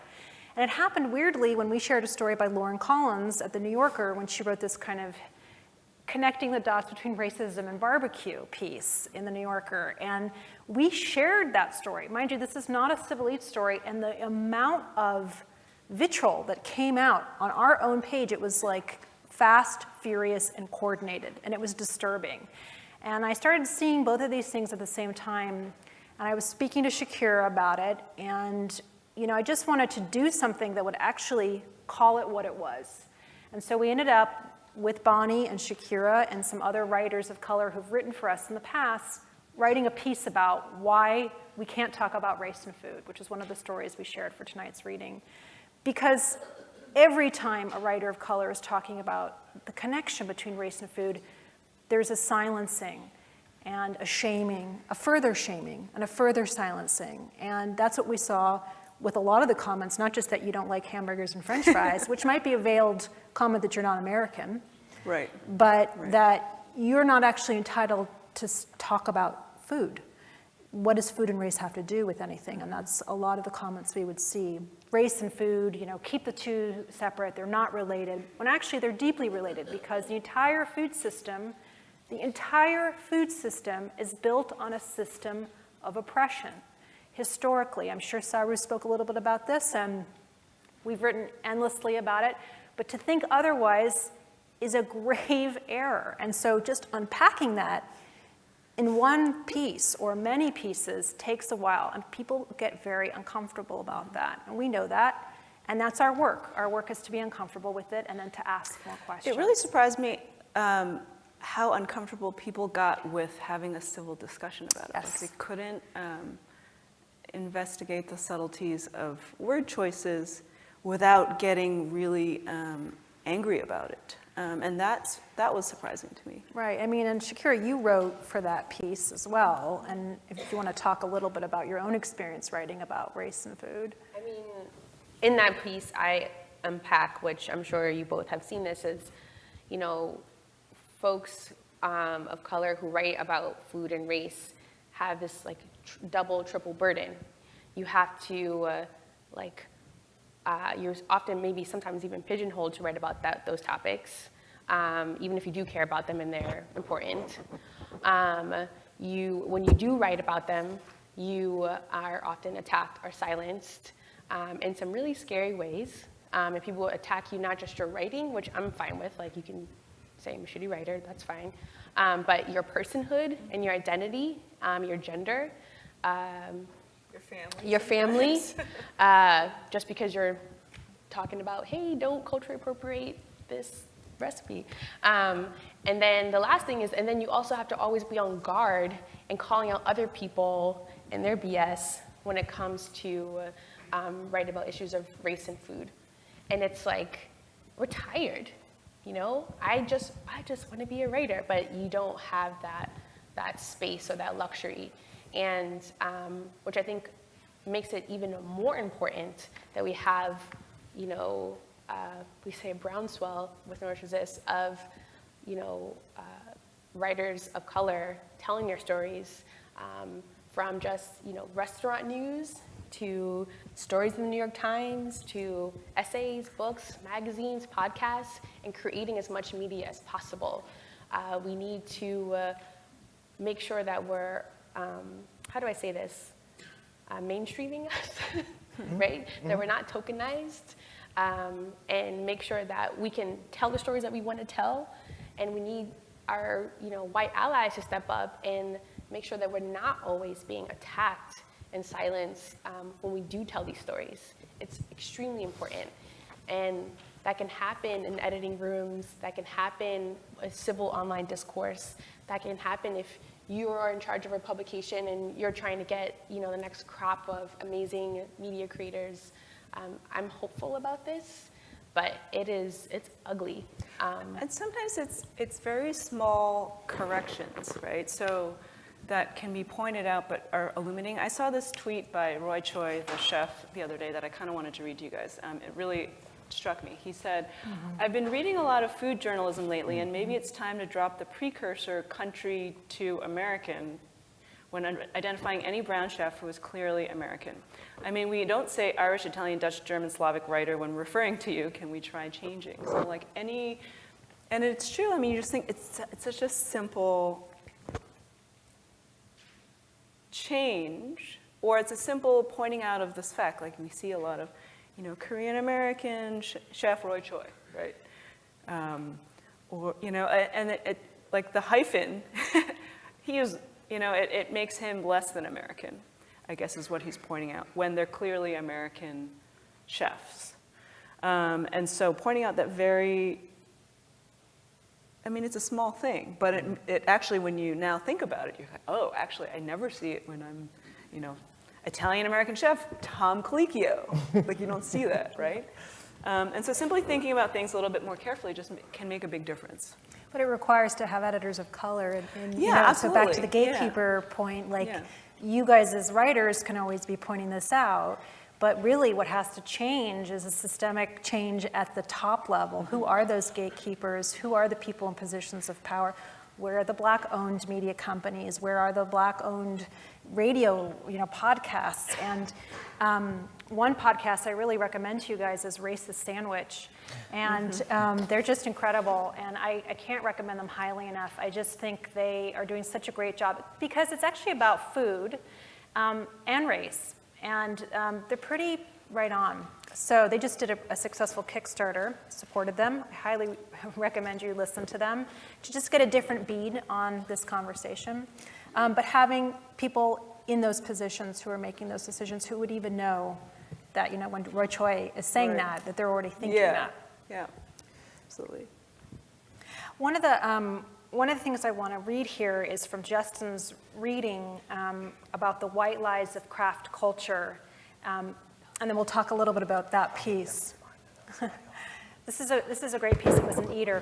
And it happened weirdly when we shared a story by Lauren Collins at The New Yorker when she wrote this kind of connecting the dots between racism and barbecue piece in The New Yorker. And we shared that story. Mind you, this is not a civil eats story, and the amount of vitriol that came out on our own page, it was like fast, furious, and coordinated, and it was disturbing. And I started seeing both of these things at the same time, and I was speaking to Shakira about it, and I just wanted to do something that would actually call it what it was. And so we ended up with Bonnie and Shakira and some other writers of color who've written for us in the past, writing a piece about why we can't talk about race and food, which is one of the stories we shared for tonight's reading. Because every time a writer of color is talking about the connection between race and food, there's a silencing and a shaming, a further shaming, and a further silencing. And that's what we saw with a lot of the comments, not just that you don't like hamburgers and french fries, which might be a veiled comment that you're not American, Right. but that you're not actually entitled to talk about food. What does food and race have to do with anything? And that's a lot of the comments we would see. Race and food, keep the two separate, they're not related, when actually they're deeply related, because the entire food system is built on a system of oppression. Historically, I'm sure Saru spoke a little bit about this, and we've written endlessly about it, but to think otherwise is a grave error. And so just unpacking that in one piece or many pieces takes a while, and people get very uncomfortable about that, and we know that, and that's our work. Our work is to be uncomfortable with it and then to ask more questions. It really surprised me how uncomfortable people got with having a civil discussion about it. Yes. Like they couldn't investigate the subtleties of word choices without getting really angry about it. And that was surprising to me. Right, and Shakira, you wrote for that piece as well, and if you want to talk a little bit about your own experience writing about race and food. In that piece, I unpack, which I'm sure you both have seen this, is, folks of color who write about food and race have this double, triple burden. You have to, you're often maybe sometimes even pigeonholed to write about those topics, even if you do care about them and they're important. When you do write about them, you are often attacked or silenced in some really scary ways. And people attack you, not just your writing, which I'm fine with, you can say I'm a shitty writer, that's fine, but your personhood and your identity, your gender, your family, just because you're talking about, hey, don't culturally appropriate this recipe. And then the last thing is, and then you also have to always be on guard and calling out other people and their BS when it comes to write about issues of race and food. And it's we're tired, I just want to be a writer, but you don't have that space or that luxury. And which I think makes it even more important that we have, we say a groundswell with North Resist of, writers of color telling their stories from just, restaurant news to stories in the New York Times to essays, books, magazines, podcasts, and creating as much media as possible. We need to make sure that we're, how do I say this? Mainstreaming us, right? That we're not tokenized, and make sure that we can tell the stories that we want to tell, and we need our white allies to step up and make sure that we're not always being attacked and silenced when we do tell these stories. It's extremely important, and that can happen in editing rooms, that can happen in civil online discourse, that can happen if you are in charge of a publication and you're trying to get the next crop of amazing media creators I'm hopeful about this, but it's ugly. And sometimes it's very small corrections, right? So that can be pointed out but are illuminating. I saw this tweet by Roy Choi, the chef, the other day that I kind of wanted to read to you guys. It really struck me. He said, I've been reading a lot of food journalism lately, and maybe it's time to drop the precursor country to American when identifying any brown chef who is clearly American. I mean, we don't say Irish, Italian, Dutch, German, Slavic writer when referring to you. Can we try changing? So like and it's true. I mean, you just think it's such a simple change, or it's a simple pointing out of this fact. Like we see a lot of, Korean American chef Roy Choi, right? Or and it like the hyphen, it makes him less than American, I guess is what he's pointing out, when they're clearly American chefs. And so pointing out that it's a small thing, but it actually, when you now think about it, you're like, oh, actually, I never see it when I'm, Italian-American chef, Tom Colicchio. Like, you don't see that, right? And so simply thinking about things a little bit more carefully just can make a big difference. But it requires to have editors of color. And so back to the gatekeeper point, you guys as writers can always be pointing this out. But really what has to change is a systemic change at the top level. Who are those gatekeepers? Who are the people in positions of power? Where are the Black-owned media companies? Where are the Black-owned radio, podcasts? And one podcast I really recommend to you guys is Racist Sandwich. And they're just incredible. And I can't recommend them highly enough. I just think they are doing such a great job because it's actually about food and race. And they're pretty right on. So they just did a successful Kickstarter, supported them. I highly recommend you listen to them to just get a different bead on this conversation. But having people in those positions who are making those decisions who would even know that, when Roy Choi is saying that they're already thinking that. Yeah, absolutely. One of the things I want to read here is from Justin's reading about the white lies of craft culture. And then we'll talk a little bit about that piece. This is a great piece. It was an Eater.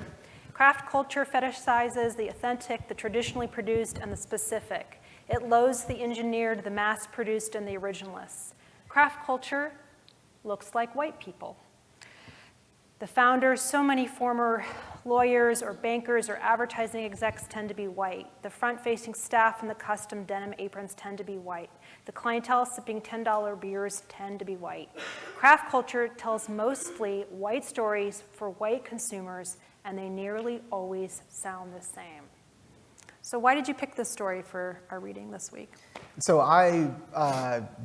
Craft culture fetishizes the authentic, the traditionally produced, and the specific. It loathes the engineered, the mass-produced, and the originalists. Craft culture looks like white people. The founders, so many former lawyers or bankers or advertising execs tend to be white. The front-facing staff in the custom denim aprons tend to be white. The clientele sipping $10 beers tend to be white. Craft culture tells mostly white stories for white consumers, and they nearly always sound the same. So why did you pick this story for our reading this week? So I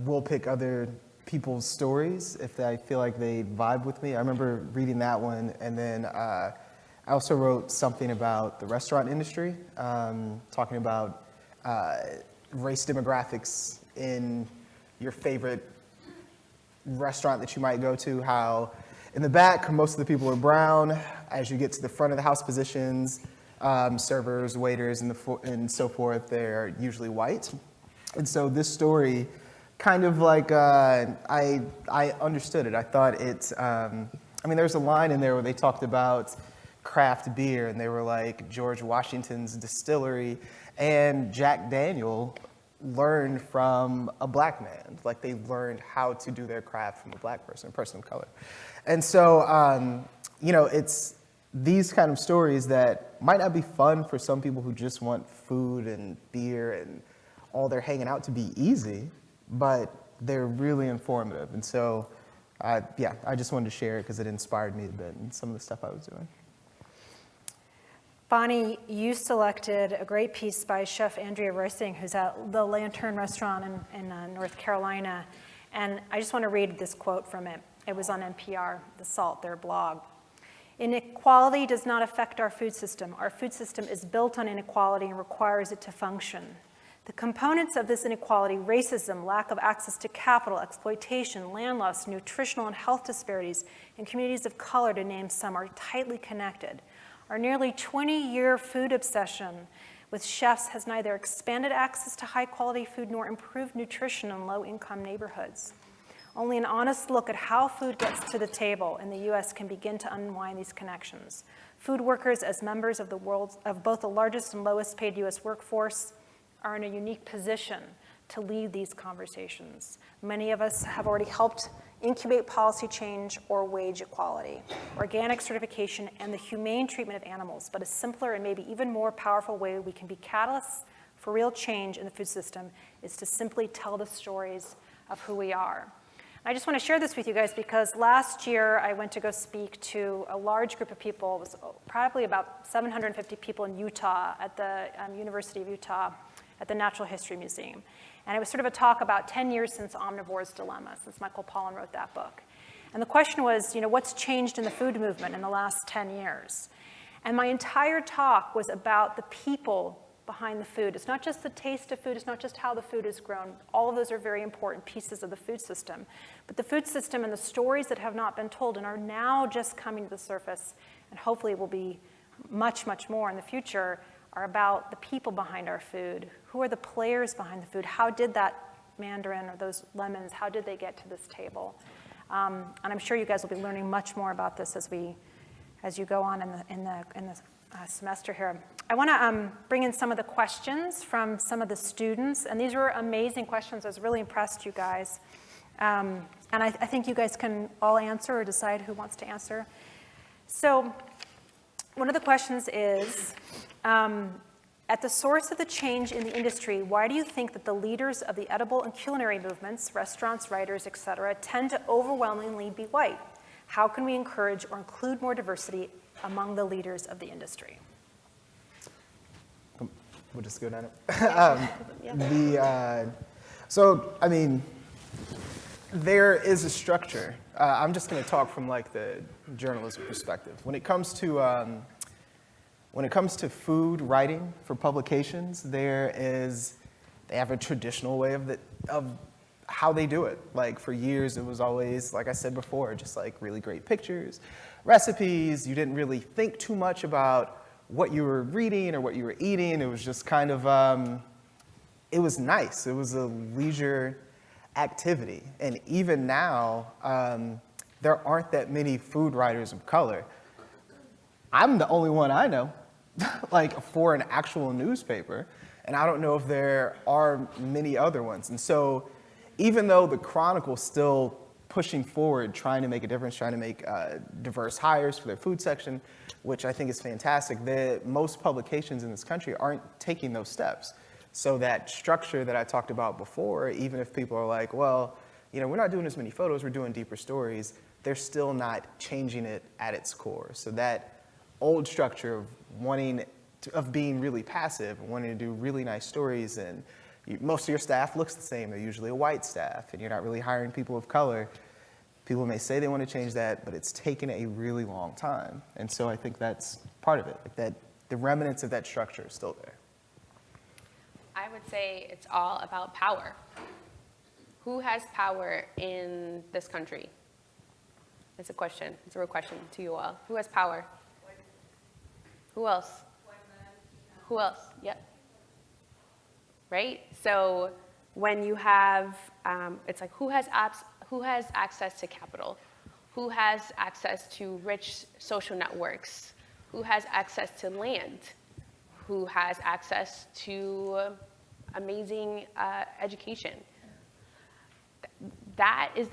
will pick other people's stories if I feel like they vibe with me. I remember reading that one, and then I also wrote something about the restaurant industry, talking about race demographics in your favorite restaurant that you might go to, how in the back, most of the people are brown. As you get to the front of the house positions, servers, waiters, and so forth, they're usually white. And so this story kind of like, I understood it. I thought it's, there's a line in there where they talked about craft beer, and they were like George Washington's distillery, and Jack Daniel learned from a black man. Like, they learned how to do their craft from a black person, a person of color. And so, it's these kind of stories that might not be fun for some people who just want food and beer and all they're hanging out to be easy, but they're really informative. And so, I just wanted to share it because it inspired me a bit in some of the stuff I was doing. Bonnie, you selected a great piece by Chef Andrea Roysing, who's at the Lantern Restaurant in North Carolina. And I just want to read this quote from it. It was on NPR, The Salt, their blog. Inequality does not affect our food system. Our food system is built on inequality and requires it to function. The components of this inequality, racism, lack of access to capital, exploitation, land loss, nutritional and health disparities, and communities of color, to name some, are tightly connected. Our nearly 20-year food obsession with chefs has neither expanded access to high-quality food nor improved nutrition in low-income neighborhoods. Only an honest look at how food gets to the table in the US can begin to unwind these connections. Food workers, as members of both the largest and lowest paid US workforce, are in a unique position to lead these conversations. Many of us have already helped incubate policy change or wage equality, organic certification, and the humane treatment of animals, but a simpler and maybe even more powerful way we can be catalysts for real change in the food system is to simply tell the stories of who we are. I just want to share this with you guys because last year I went to go speak to a large group of people. It was probably about 750 people in Utah at the University of Utah at the Natural History Museum. And it was sort of a talk about 10 years since Omnivore's Dilemma, since Michael Pollan wrote that book. And the question was, what's changed in the food movement in the last 10 years? And my entire talk was about the people behind the food. It's not just the taste of food, it's not just how the food is grown. All of those are very important pieces of the food system. But the food system and the stories that have not been told and are now just coming to the surface, and hopefully will be much, much more in the future, are about the people behind our food. Who are the players behind the food? How did that mandarin or those lemons, how did they get to this table? And I'm sure you guys will be learning much more about this as you go on in the semester here. I want to bring in some of the questions from some of the students, and these were amazing questions. I was really impressed, you guys. And I think you guys can all answer or decide who wants to answer. So one of the questions is, at the source of the change in the industry, why do you think that the leaders of the edible and culinary movements, restaurants, writers, et cetera, tend to overwhelmingly be white? How can we encourage or include more diversity among the leaders of the industry? We'll just go down it. So, I mean, there is a structure. I'm just going to talk from like the journalism perspective. When it comes to food writing for publications, they have a traditional way of how they do it. Like for years, it was always, like I said before, just like really great pictures, recipes. You didn't really think too much about what you were reading or what you were eating. It was just kind of, it was nice. It was a leisure activity. And even now, there aren't that many food writers of color. I'm the only one I know, like for an actual newspaper. And I don't know if there are many other ones. And so even though the Chronicle's still pushing forward, trying to make a difference, trying to make diverse hires for their food section, which I think is fantastic, most publications in this country aren't taking those steps. So that structure that I talked about before, even if people are like, well, we're not doing as many photos, we're doing deeper stories, they're still not changing it at its core. So that old structure of being really passive, wanting to do really nice stories, and most of your staff looks the same. They're usually a white staff, and you're not really hiring people of color. People may say they want to change that, but it's taken a really long time. And so I think that's part of it, that the remnants of that structure is still there. I would say it's all about power. Who has power in this country? It's a question. It's a real question to you all. Who has power? Who else? Who else? Yep. Right? So when you have, it's like who has access to capital? Who has access to rich social networks? Who has access to land? Who has access to amazing education? That is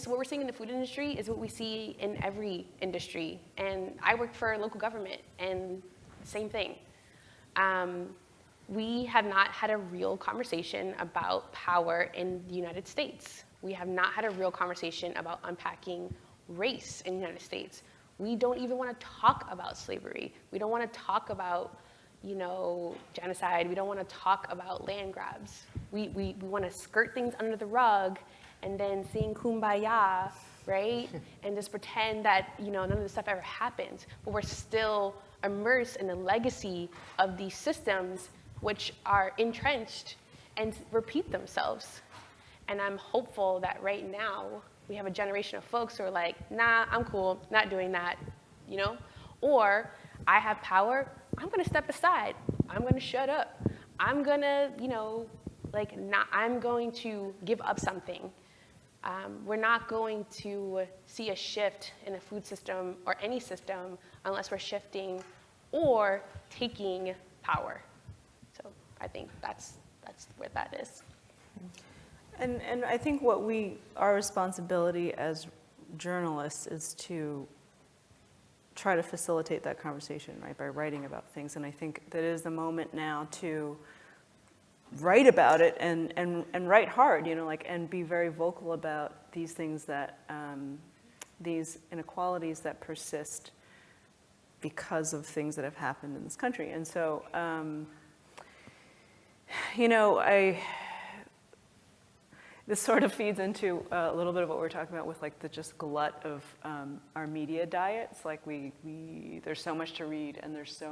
what we're seeing in the food industry is what we see in every industry. And I work for local government, and same thing. We have not had a real conversation about power in the United States. We have not had a real conversation about unpacking race in the United States. We don't even want to talk about slavery. We don't want to talk about, genocide. We don't want to talk about land grabs. We want to skirt things under the rug and then sing Kumbaya, right? And just pretend that, none of this stuff ever happened. But we're still immersed in the legacy of these systems which are entrenched and repeat themselves. And I'm hopeful that right now we have a generation of folks who are like, nah, I'm cool, not doing that, Or I have power, I'm gonna step aside, I'm gonna shut up, I'm gonna, I'm going to give up something We're not going to see a shift in the food system or any system unless we're shifting or taking power. So I think that's where that is. And I think our responsibility as journalists is to try to facilitate that conversation, right, by writing about things. And I think that is the moment now to write about it and write hard, and be very vocal about these things that, these inequalities that persist because of things that have happened in this country. And so, this sort of feeds into a little bit of what we're talking about with like the just glut of our media diets. Like there's so much to read, and there's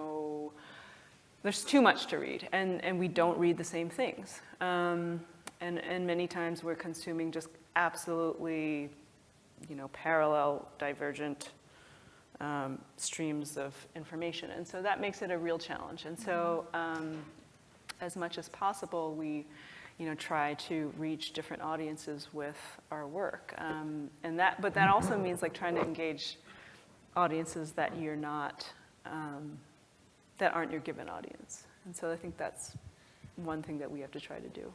too much to read, and we don't read the same things. And many times we're consuming just absolutely, parallel, divergent streams of information. And so that makes it a real challenge. And so as much as possible, we try to reach different audiences with our work. But that also means like trying to engage audiences that you're not, that aren't your given audience. And so I think that's one thing that we have to try to do.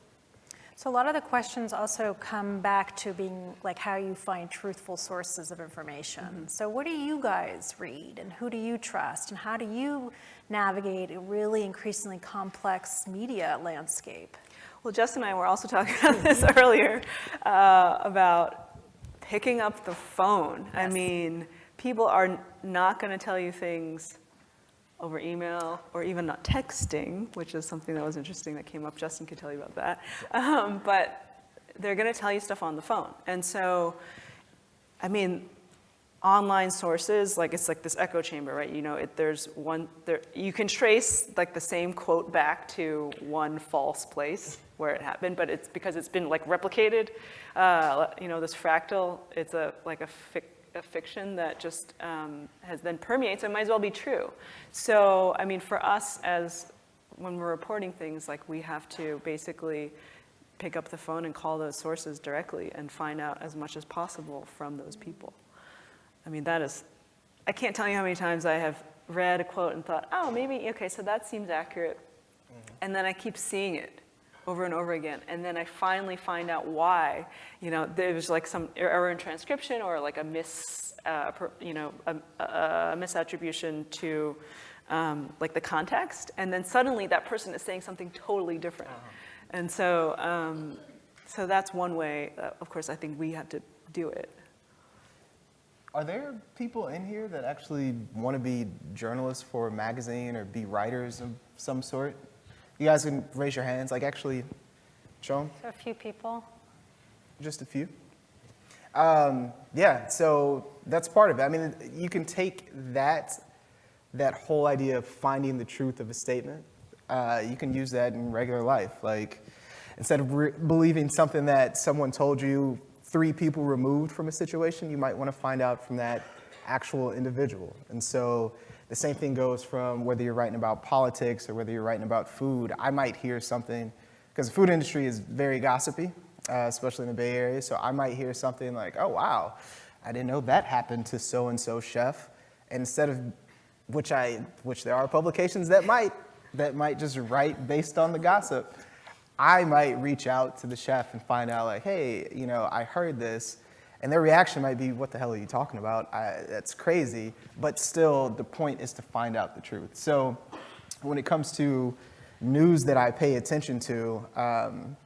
So a lot of the questions also come back to being like how you find truthful sources of information. Mm-hmm. So what do you guys read, and who do you trust, and how do you navigate a really increasingly complex media landscape? Well, Justin and I were also talking about this earlier, about picking up the phone. Yes. I mean, people are not going to tell you things over email or even not texting, which is something that was interesting that came up. Justin could tell you about that. But they're going to tell you stuff on the phone. And so, I mean, online sources, like it's like this echo chamber, right? You can trace like the same quote back to one false place where it happened, but it's because it's been like replicated. This fractal, it's a fiction that just has then permeates, and might as well be true. So, I mean, for us when we're reporting things, like we have to basically pick up the phone and call those sources directly and find out as much as possible from those people. I mean, I can't tell you how many times I have read a quote and thought, oh, maybe, okay, so that seems accurate. Mm-hmm. And then I keep seeing it over and over again. And then I finally find out why, there's like some error in transcription or like a misattribution to like the context. And then suddenly that person is saying something totally different. Uh-huh. And so, so that's one way, of course, I think we have to do it. Are there people in here that actually want to be journalists for a magazine or be writers of some sort? You guys can raise your hands, like actually show them. So a few people. Just a few. Yeah, so that's part of it. I mean, you can take that whole idea of finding the truth of a statement. You can use that in regular life. Like, instead of believing something that someone told you 3 people removed from a situation, you might want to find out from that actual individual. And so the same thing goes from whether you're writing about politics or whether you're writing about food. I might hear something, because the food industry is very gossipy, especially in the Bay Area. So I might hear something like, oh, wow, I didn't know that happened to so-and-so chef. And instead of, which there are publications that might just write based on the gossip, I might reach out to the chef and find out, like, hey, I heard this. And their reaction might be, what the hell are you talking about? That's crazy. But still, the point is to find out the truth. So when it comes to news that I pay attention to, and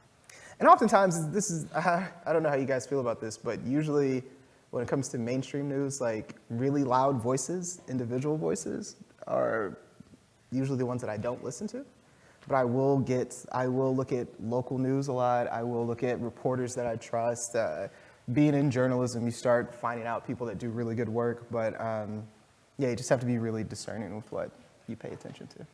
oftentimes this is, I don't know how you guys feel about this, but usually when it comes to mainstream news, like really loud voices, individual voices, are usually the ones that I don't listen to. But I will look at local news a lot. I will look at reporters that I trust. Being in journalism, you start finding out people that do really good work. But yeah, you just have to be really discerning with what you pay attention to.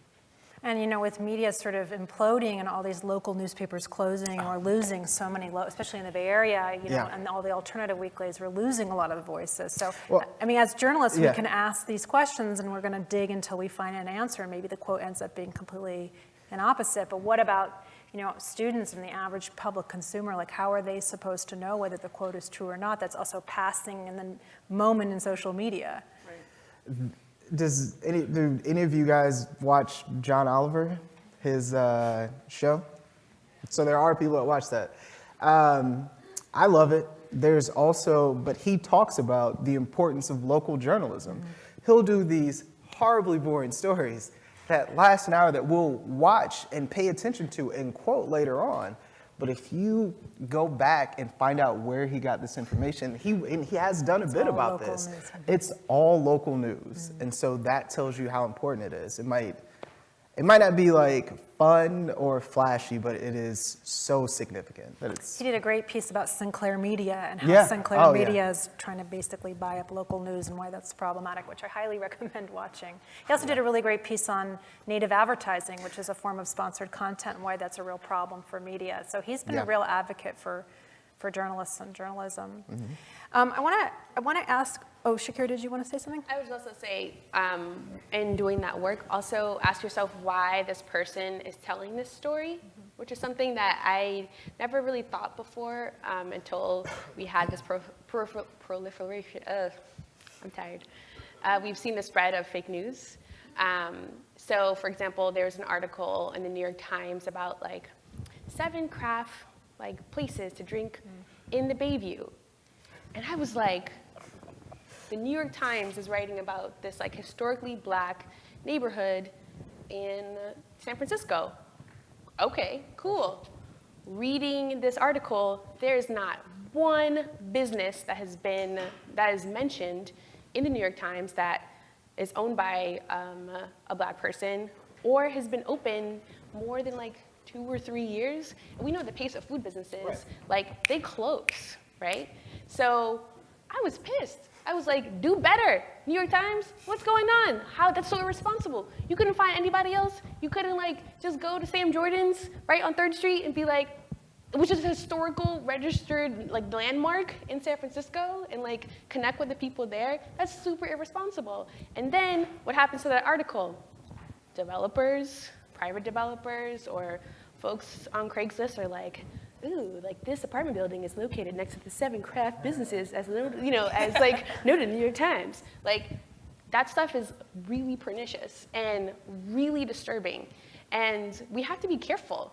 And with media sort of imploding and all these local newspapers closing or losing so many, especially in the Bay Area, and all the alternative weeklies, we're losing a lot of the voices. So, I mean, as journalists, we can ask these questions and we're going to dig until we find an answer. And maybe the quote ends up being completely an opposite. But what about students and the average public consumer, like how are they supposed to know whether the quote is true or not? That's also passing in the moment in social media. Do any of you guys watch John Oliver, his show? So there are people that watch that. I love it. There's also, but he talks about the importance of local journalism. He'll do these horribly boring stories that last an hour that we'll watch and pay attention to and quote later on. But if you go back and find out where he got this information, and he has done a bit about this. It's all local news. And so that tells you how important it is. It might not be like fun or flashy, but it is so significant that it's. He did a great piece about Sinclair Media and how Yeah. Sinclair Media is trying to basically buy up local news and why that's problematic, which I highly recommend watching. He also did a really great piece on native advertising, which is a form of sponsored content, and why that's a real problem for media. So he's been a real advocate for journalists and journalism. I want to ask, Shakira, did you want to say something? I would also say, in doing that work, also ask yourself why this person is telling this story, which is something that I never really thought before until we had this proliferation. I'm tired. We've seen the spread of fake news. So, for example, there's an article in the New York Times about 7 craft places to drink in the Bayview, and I was like, the New York Times is writing about this historically black neighborhood in San Francisco. Okay, cool. Reading this article, there's not one business that is mentioned in the New York Times that is owned by a black person or has been open more than 2 or 3 years. And we know the pace of food businesses, they close, right? So I was pissed. I was like, do better, New York Times, what's going on? That's so irresponsible. You couldn't find anybody else? You couldn't just go to Sam Jordan's right on 3rd Street and be which is a historical registered landmark in San Francisco, and connect with the people there? That's super irresponsible. And then what happens to that article? Developers, private developers, or folks on Craigslist are like, ooh, this apartment building is located next to the 7 craft businesses as noted in the New York Times. That stuff is really pernicious and really disturbing, and we have to be careful.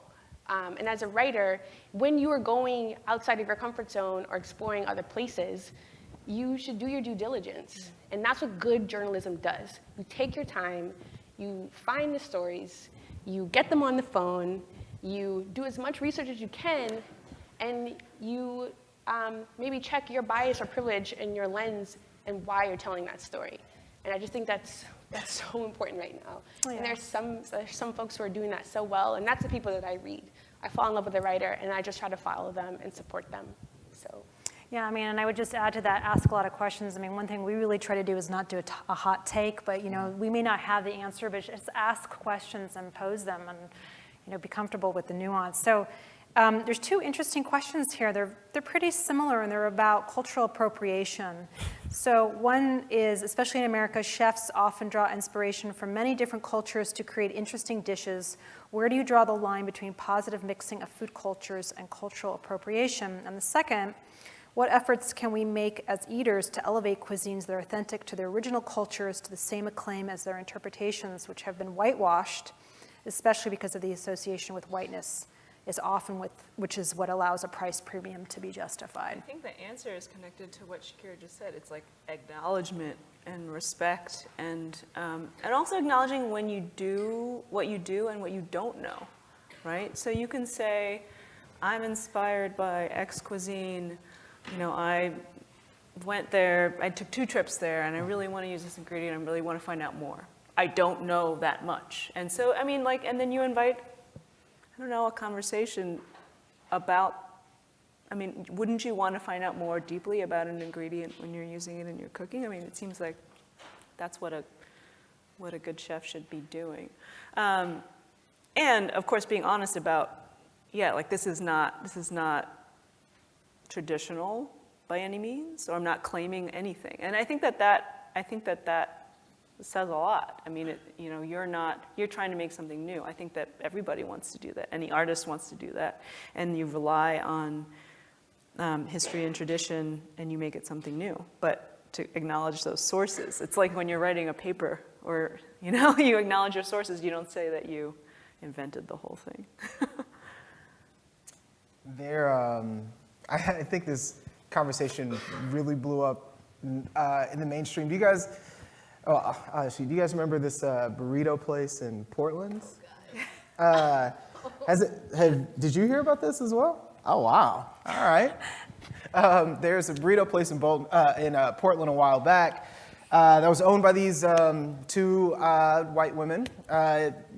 And as a writer, when you are going outside of your comfort zone or exploring other places, you should do your due diligence, and that's what good journalism does. You take your time, you find the stories, you get them on the phone, you do as much research as you can, and you maybe check your bias or privilege and your lens and why you're telling that story. And I just think that's so important right now. Oh, yeah. And there's some folks who are doing that so well, and that's the people that I read. I fall in love with a writer, and I just try to follow them and support them. So. Yeah, and I would just add to that, ask a lot of questions. One thing we really try to do is not do a hot take, but we may not have the answer, but just ask questions and pose them, and be comfortable with the nuance. So there's 2 interesting questions here. They're pretty similar, and they're about cultural appropriation. So one is, especially in America, chefs often draw inspiration from many different cultures to create interesting dishes. Where do you draw the line between positive mixing of food cultures and cultural appropriation? And the second, what efforts can we make as eaters to elevate cuisines that are authentic to their original cultures to the same acclaim as their interpretations, which have been whitewashed, especially because of the association with whiteness is often which is what allows a price premium to be justified. I think the answer is connected to what Shakira just said. It's acknowledgement and respect, and also acknowledging when you do what you do and what you don't know, right? So you can say, I'm inspired by X cuisine. I went there, I took 2 trips there, and I really want to use this ingredient, I really want to find out more. I don't know that much. And so, and then you invite, a conversation about, wouldn't you want to find out more deeply about an ingredient when you're using it in your cooking? It seems like that's what a good chef should be doing. And of course, being honest about, this is not traditional by any means, or I'm not claiming anything. And I think that says a lot. I mean, you're trying to make something new. I think that everybody wants to do that. Any artist wants to do that. And you rely on history and tradition, and you make it something new. But to acknowledge those sources, it's like when you're writing a paper, or you acknowledge your sources. You don't say that you invented the whole thing. I think this conversation really blew up in the mainstream. Do you guys remember this burrito place in Portland? Did you hear about this as well? Oh, wow. All right. There's a burrito place in Portland a while back that was owned by these two white women,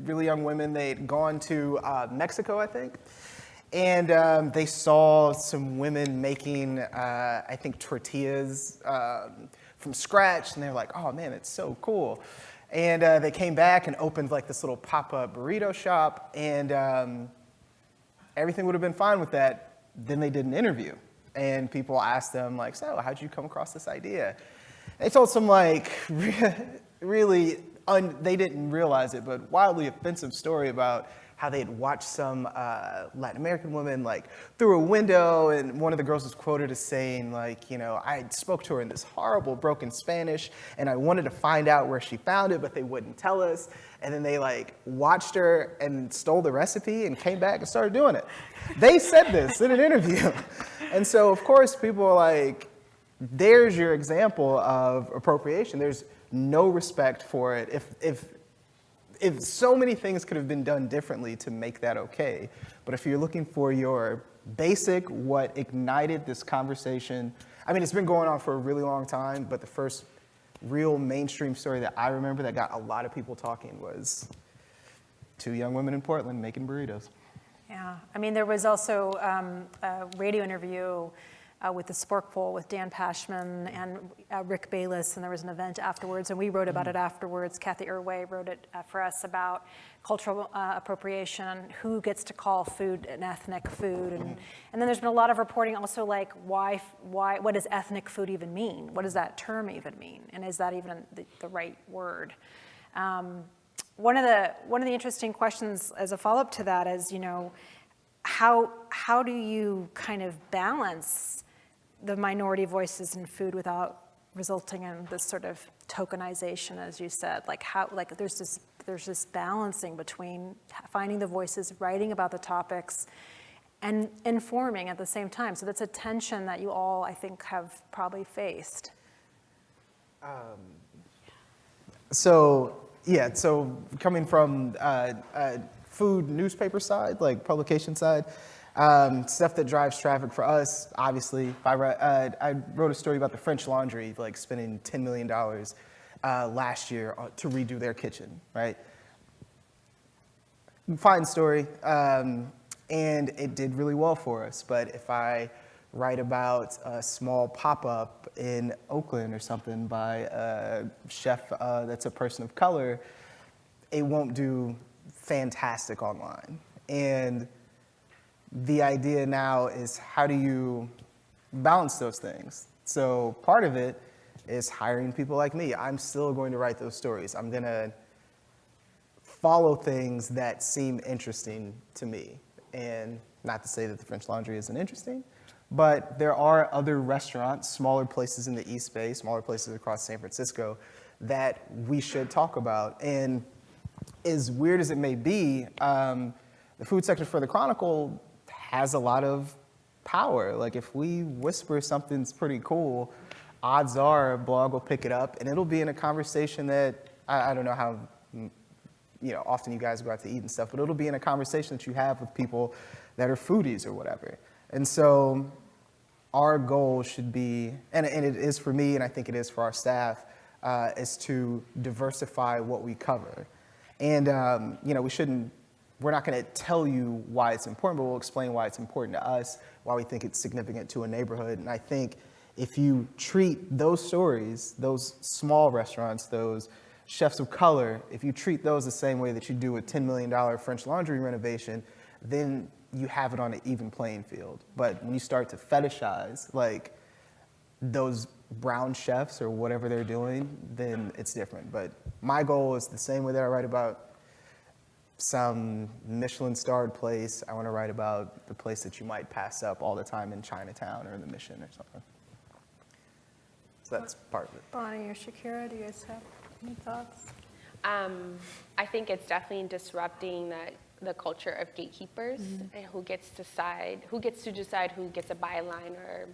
really young women. They'd gone to Mexico, I think. And they saw some women making, I think, tortillas from scratch. And they were like, oh, man, it's so cool. And they came back and opened like this little pop-up burrito shop. And everything would have been fine with that. Then they did an interview. And people asked them, like, so how'd you come across this idea? They told some, like, really, they didn't realize it, but wildly offensive story about how they had watched some Latin American woman, like, through a window, and one of the girls was quoted as saying, like, I spoke to her in this horrible broken Spanish, and I wanted to find out where she found it, but they wouldn't tell us. And then they, like, watched her and stole the recipe and came back and started doing it. They said this in an interview. And so, of course, people are like, there's your example of appropriation. There's no respect for it. If so many things could have been done differently to make that okay, but if you're looking for your basic, what ignited this conversation, I mean, it's been going on for a really long time, but the first real mainstream story that I remember that got a lot of people talking was two young women in Portland making burritos. Yeah, I mean, there was also a radio interview with the Sporkful with Dan Pashman and Rick Bayless, and there was an event afterwards, and we wrote about it afterwards. Kathy Irway wrote it for us about cultural appropriation, who gets to call food an ethnic food, and then there's been a lot of reporting also like why what does ethnic food even mean? What does that term even mean? And is that even the right word? One of the interesting questions as a follow-up to that is, how do you kind of balance the minority voices in food without resulting in this sort of tokenization, as you said? Like there's this balancing between finding the voices, writing about the topics, and informing at the same time. So that's a tension that you all, I think, have probably faced. So coming from food newspaper side, like publication side, stuff that drives traffic for us, obviously, I wrote a story about the French Laundry, like spending $10 million last year to redo their kitchen, right? Fine story, and it did really well for us, but if I write about a small pop-up in Oakland or something by a chef that's a person of color, it won't do fantastic online. And the idea now is, how do you balance those things? So part of it is hiring people like me. I'm still going to write those stories. I'm going to follow things that seem interesting to me. And not to say that the French Laundry isn't interesting, but there are other restaurants, smaller places in the East Bay, smaller places across San Francisco, that we should talk about. And as weird as it may be, the food section for the Chronicle has a lot of power. Like, if we whisper something's pretty cool, odds are a blog will pick it up, and it'll be in a conversation that, I don't know how often you guys go out to eat and stuff, but it'll be in a conversation that you have with people that are foodies or whatever. And so our goal should be, and it is for me, and I think it is for our staff, is to diversify what we cover. And we're not going to tell you why it's important, but we'll explain why it's important to us, why we think it's significant to a neighborhood. And I think if you treat those stories, those small restaurants, those chefs of color, if you treat those the same way that you do a $10 million French Laundry renovation, then you have it on an even playing field. But when you start to fetishize, like, those brown chefs or whatever they're doing, then it's different. But My goal is the same way that I write about some Michelin-starred place. I want to write about the place that you might pass up all the time in Chinatown or in the Mission or something. So that's part of it. Bonnie or Shakira, do you guys have any thoughts? I think it's definitely disrupting the culture of gatekeepers and who gets to decide who gets a byline, or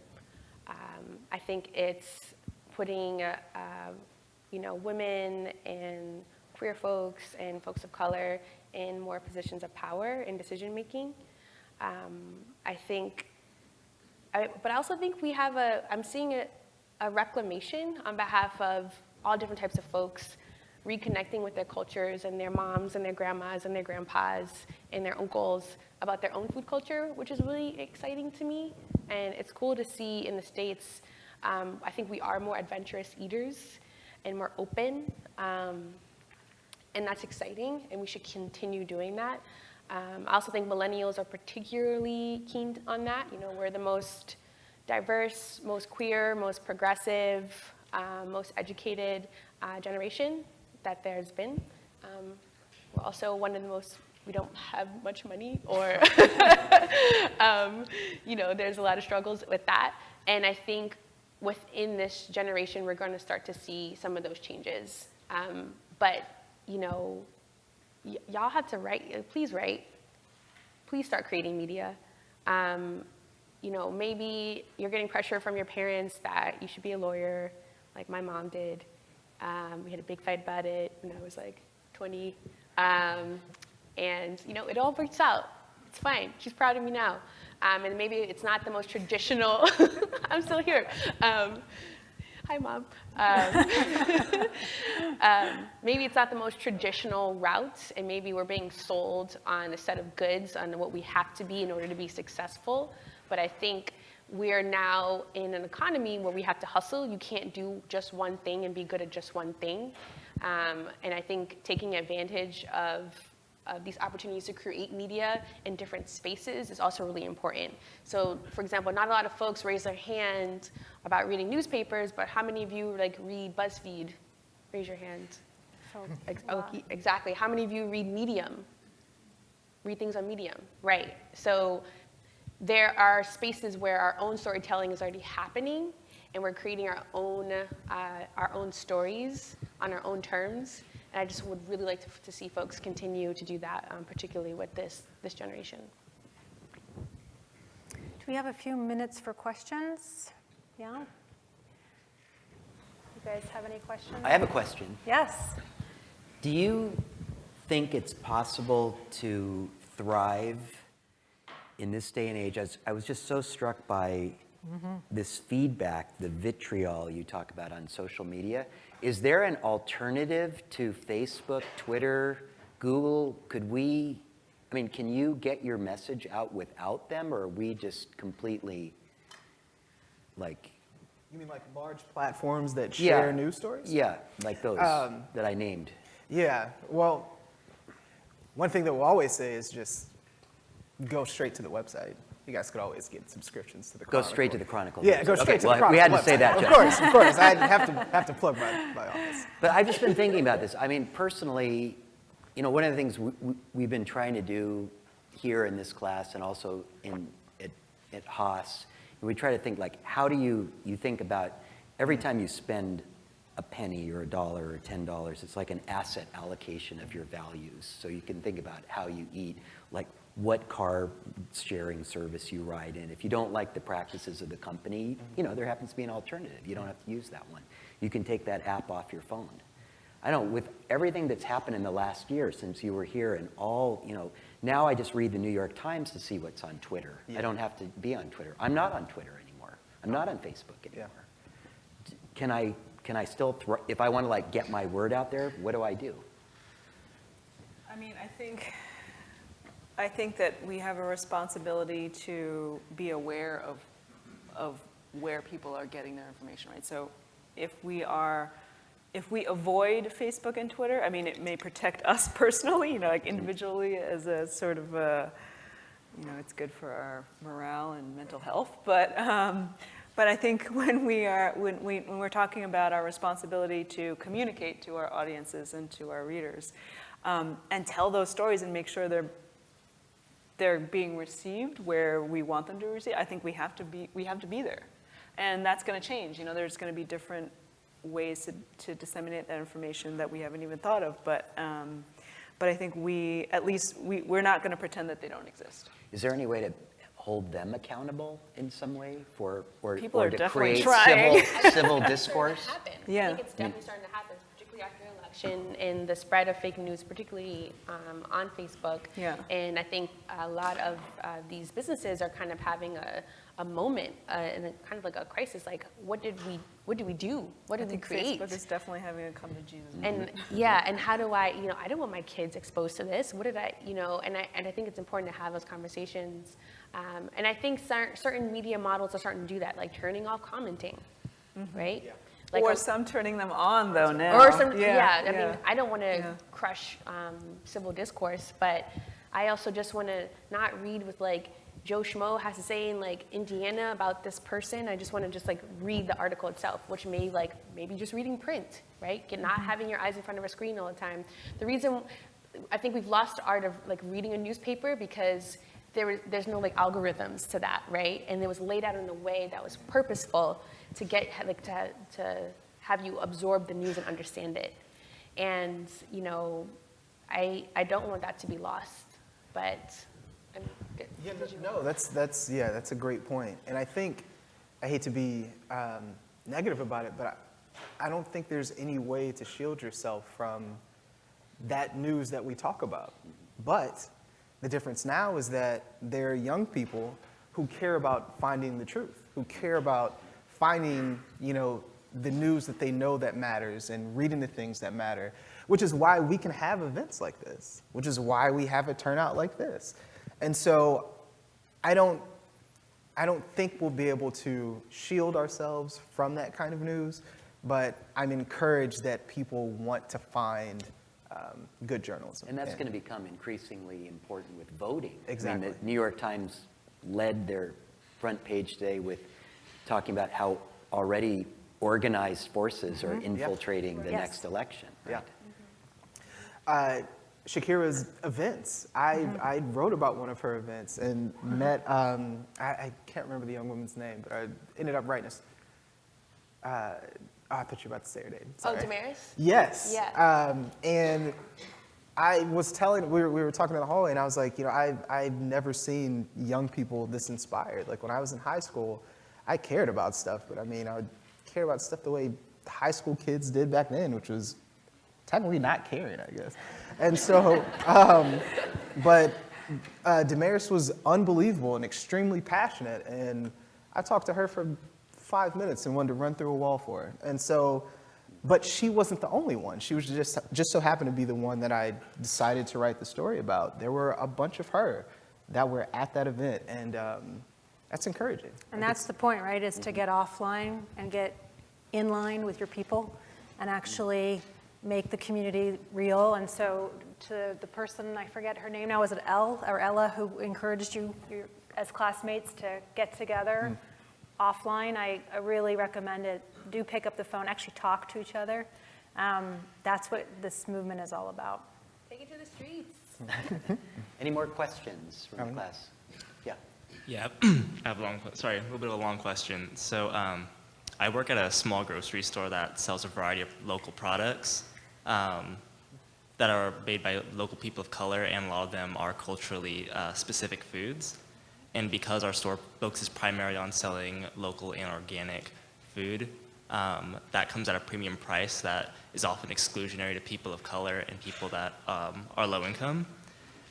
I think it's putting women and queer folks and folks of color in more positions of power in decision making. But I also think I'm seeing a reclamation on behalf of all different types of folks, reconnecting with their cultures and their moms and their grandmas and their grandpas and their uncles about their own food culture, which is really exciting to me. And it's cool to see in the States, I think we are more adventurous eaters and more open. And that's exciting, and we should continue doing that. I also think millennials are particularly keen on that. We're the most diverse, most queer, most progressive, most educated generation that there's been. We're also one of the most, we don't have much money, or there's a lot of struggles with that. And I think within this generation, we're going to start to see some of those changes. But y'all have to write. Please write. Please start creating media. Maybe you're getting pressure from your parents that you should be a lawyer, like my mom did. We had a big fight about it when I was like 20. And it all works out. It's fine. She's proud of me now. And maybe it's not the most traditional. I'm still here. Hi, Mom. Maybe it's not the most traditional route, and maybe we're being sold on a set of goods on what we have to be in order to be successful. But I think we're now in an economy where we have to hustle. You can't do just one thing and be good at just one thing. And I think taking advantage of these opportunities to create media in different spaces is also really important. So, for example, not a lot of folks raise their hand about reading newspapers, but how many of you read BuzzFeed? Raise your hand. Exactly. How many of you read Medium? Read things on Medium, right? So there are spaces where our own storytelling is already happening, and we're creating our own stories on our own terms. And I just would really like to see folks continue to do that, particularly with this generation. Do we have a few minutes for questions? Yeah? You guys have any questions? I have a question. Yes. Do you think it's possible to thrive in this day and age? I was just so struck by this feedback, the vitriol you talk about on social media. Is there an alternative to Facebook, Twitter, Google? Can you get your message out without them, or are we just completely like... You mean like large platforms that share news stories? Yeah, like those that I named. Yeah, well, one thing that we'll always say is just go straight to the website. You guys could always get subscriptions to the Chronicle. Go straight to the Chronicle. Yeah, go straight to the Chronicle. We had to website. say that, Jeff. Of course. I have to plug my office. But I've just been thinking about this. I mean, personally, one of the things we've been trying to do here in this class and also at Haas, we try to think like, how do you think about every time you spend a penny or $1 or $10, it's like an asset allocation of your values. So you can think about how you eat, like what car sharing service you ride in. If you don't like the practices of the company, there happens to be an alternative. You don't have to use that one. You can take that app off your phone. I don't, with everything that's happened in the last year since you were here and all, now I just read the New York Times to see what's on Twitter. Yeah. I don't have to be on Twitter. I'm not on Twitter anymore. I'm not on Facebook anymore. Yeah. Can I still, if I want to like get my word out there, what do I do? I mean, I think that we have a responsibility to be aware of where people are getting their information, right? So if we avoid Facebook and Twitter, I mean, it may protect us personally, like individually as a sort of it's good for our morale and mental health, but But I think when we're talking about our responsibility to communicate to our audiences and to our readers, and tell those stories and make sure they're being received where we want them to receive, I think we have to be there, and that's going to change. There's going to be different ways to disseminate that information that we haven't even thought of, but I think we're not going to pretend that they don't exist. Is there any way to hold them accountable in some way or People are to definitely create trying. civil discourse? Happen. Yeah. I think it's definitely starting to happen, particularly after the election and the spread of fake news, particularly on Facebook. Yeah. And I think a lot of these businesses are kind of having a moment and kind of like a crisis. Like, what did we do? What did we create? Facebook is definitely having a come to Jesus And moment. yeah, and how do I don't want my kids exposed to this. What did I, and I think it's important to have those conversations. And I think certain media models are starting to do that, like turning off commenting, right? Yeah. Like Or some turning them on, though, now. Or some, I mean, I don't want to crush civil discourse, but I also just want to not read with like Joe Schmo has to say in like Indiana about this person. I just want to just like read the article itself, which maybe just reading print, right? Not having your eyes in front of a screen all the time. The reason I think we've lost the art of like reading a newspaper because there's no like algorithms to that, right? And it was laid out in a way that was purposeful to get like to have you absorb the news and understand it. And I don't want that to be lost, but. That's a great point. And I think, I hate to be negative about it, but I don't think there's any way to shield yourself from that news that we talk about. But the difference now is that there are young people who care about finding the truth, who care about finding, the news that they know that matters and reading the things that matter, which is why we can have events like this, which is why we have a turnout like this. And so I don't think we'll be able to shield ourselves from that kind of news, but I'm encouraged that people want to find good journalism. And that's going to become increasingly important with voting. Exactly. I mean, the New York Times led their front page today with talking about how already organized forces are infiltrating the next election. Right? Yeah. Shakira's events. I wrote about one of her events and met, I can't remember the young woman's name, but I ended up writing I thought you were about to say her name. Sorry. Oh, Damaris? Yes. Yeah. And I was telling, we were talking in the hallway, and I was like, I've never seen young people this inspired. Like when I was in high school, I cared about stuff, but I mean, I would care about stuff the way high school kids did back then, which was technically not caring, I guess. And so, but Damaris was unbelievable and extremely passionate, and I talked to her for 5 minutes and wanted to run through a wall for her. And so, but she wasn't the only one. She was just so happened to be the one that I decided to write the story about. There were a bunch of her that were at that event, and that's encouraging. And that's the point, right, is to get offline and get in line with your people and actually make the community real. And so to the person, I forget her name now, was it Elle or Ella, who encouraged you as classmates to get together offline, I really recommend it. Do pick up the phone, actually talk to each other. That's what this movement is all about. Take it to the streets. Any more questions from the class? Yeah. Yeah, I have a little bit of a long question. So I work at a small grocery store that sells a variety of local products that are made by local people of color, and a lot of them are culturally specific foods. And because our store focuses primarily on selling local and organic food, that comes at a premium price that is often exclusionary to people of color and people that are low income.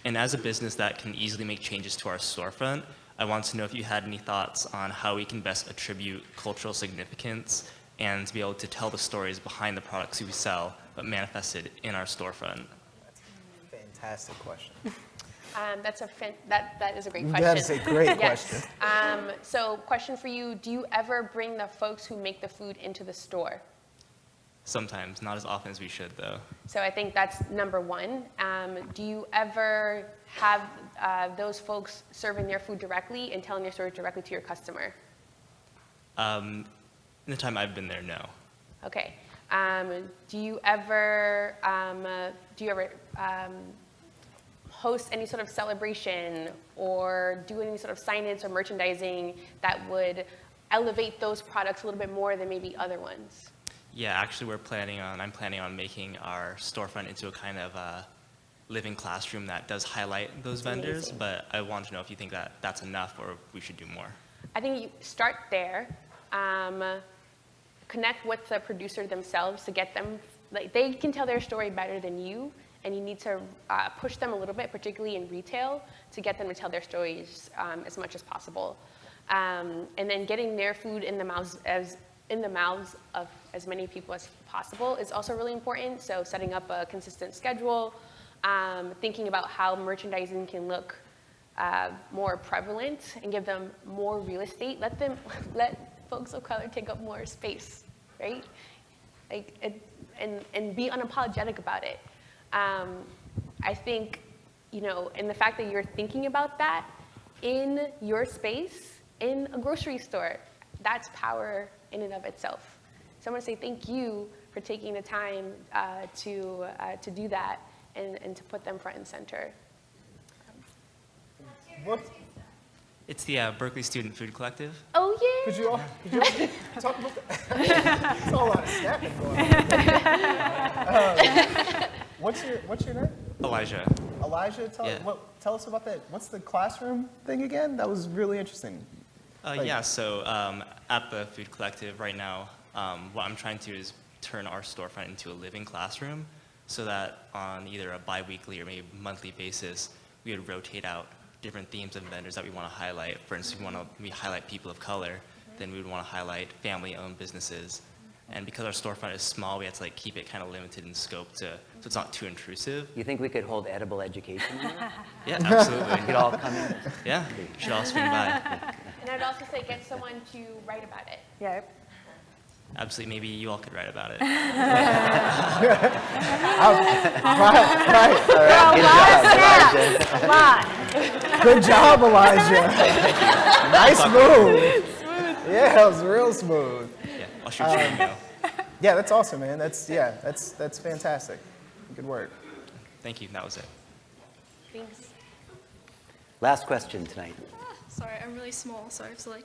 And as a business that can easily make changes to our storefront, I want to know if you had any thoughts on how we can best attribute cultural significance and to be able to tell the stories behind the products we sell, but manifested in our storefront. That's a fantastic question. That is a great question. That is a great Yes. question. So question for you, do you ever bring the folks who make the food into the store? Sometimes, not as often as we should, though. So I think that's number one. Do you ever have those folks serving their food directly and telling their stories directly to your customer? In the time I've been there, no. Okay. Do you ever host any sort of celebration or do any sort of signage or merchandising that would elevate those products a little bit more than maybe other ones? Yeah, actually, I'm planning on making our storefront into a kind of living classroom that does highlight those vendors. Amazing. But I want to know if you think that that's enough or if we should do more. I think you start there. Connect with the producer themselves to get them, like, they can tell their story better than you, and you need to push them a little bit, particularly in retail, to get them to tell their stories as much as possible. And then getting their food in the mouths of as many people as possible is also really important. So setting up a consistent schedule, thinking about how merchandising can look more prevalent and give them more real estate. Let folks of color take up more space, right? And be unapologetic about it. I think, and the fact that you're thinking about that in your space, in a grocery store, that's power in and of itself. So I want to say thank you for taking the time to do that and to put them front and center. What? It's the Berkeley Student Food Collective. Oh, yeah. Could you all talk about that? There's a lot of snapping going on. What's your name? Elijah. Elijah, tell us about that. What's the classroom thing again? That was really interesting. Yeah, so at the Food Collective right now, what I'm trying to do is turn our storefront into a living classroom so that on either a bi-weekly or maybe monthly basis, we would rotate out different themes and vendors that we want to highlight. For instance, we highlight people of color, then we would want to highlight family-owned businesses. And because our storefront is small, we have to keep it kind of limited in scope so it's not too intrusive. You think we could hold edible education in there? Yeah, absolutely. We could all come in. Yeah, you should all swing by. And I'd also say get someone to write about it. Yeah. Absolutely, maybe you all could write about it. Good job, Elijah. Nice move. Yeah, that was real smooth. Yeah, I'll shoot you an email. Yeah, that's awesome, man. That's fantastic. Good work. Thank you, that was it. Thanks. Last question tonight. Sorry, I'm really small, so I have to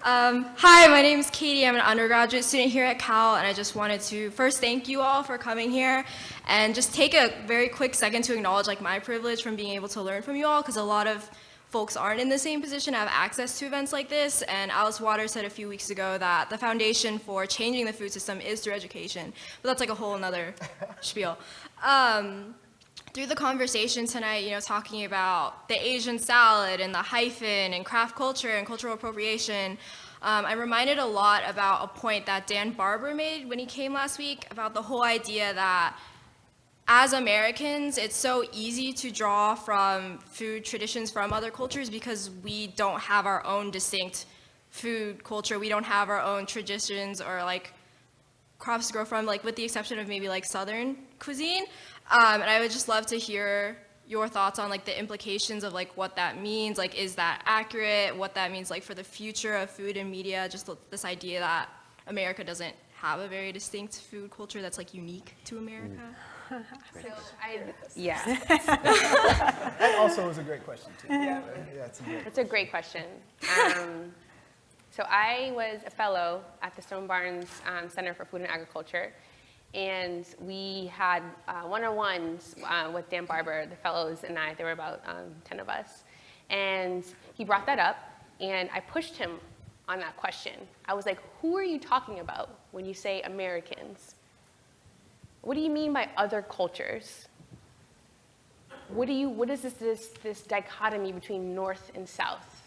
Hi, my name is Katie. I'm an undergraduate student here at Cal, and I just wanted to first thank you all for coming here and just take a very quick second to acknowledge my privilege from being able to learn from you all, because a lot of folks aren't in the same position to have access to events like this. And Alice Waters said a few weeks ago that the foundation for changing the food system is through education, but that's a whole nother spiel. Through the conversation tonight, talking about the Asian salad and the hyphen and craft culture and cultural appropriation, I'm reminded a lot about a point that Dan Barber made when he came last week about the whole idea that as Americans, it's so easy to draw from food traditions from other cultures because we don't have our own distinct food culture. We don't have our own traditions or crops to grow from, with the exception of maybe Southern cuisine. And I would just love to hear your thoughts on the implications of what that means. Is that accurate? What that means for the future of food and media? Just this idea that America doesn't have a very distinct food culture that's unique to America. Yeah. That also was a great question too. Yeah, That's a great question. So I was a fellow at the Stone Barns Center for Food and Agriculture. And we had one-on-ones with Dan Barber, the fellows, and I. There were about 10 of us. And he brought that up, and I pushed him on that question. I was like, who are you talking about when you say Americans? What do you mean by other cultures? What is this dichotomy between North and South?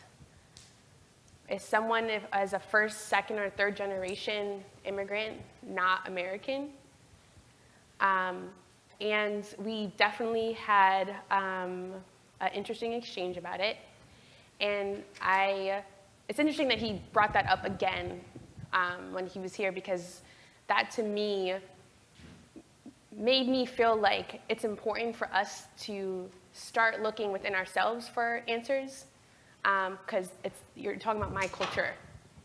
Is someone as a first, second, or third generation immigrant not American? And we definitely had an interesting exchange about it. And it's interesting that he brought that up again when he was here, because that to me made me feel like it's important for us to start looking within ourselves for answers, because you're talking about my culture,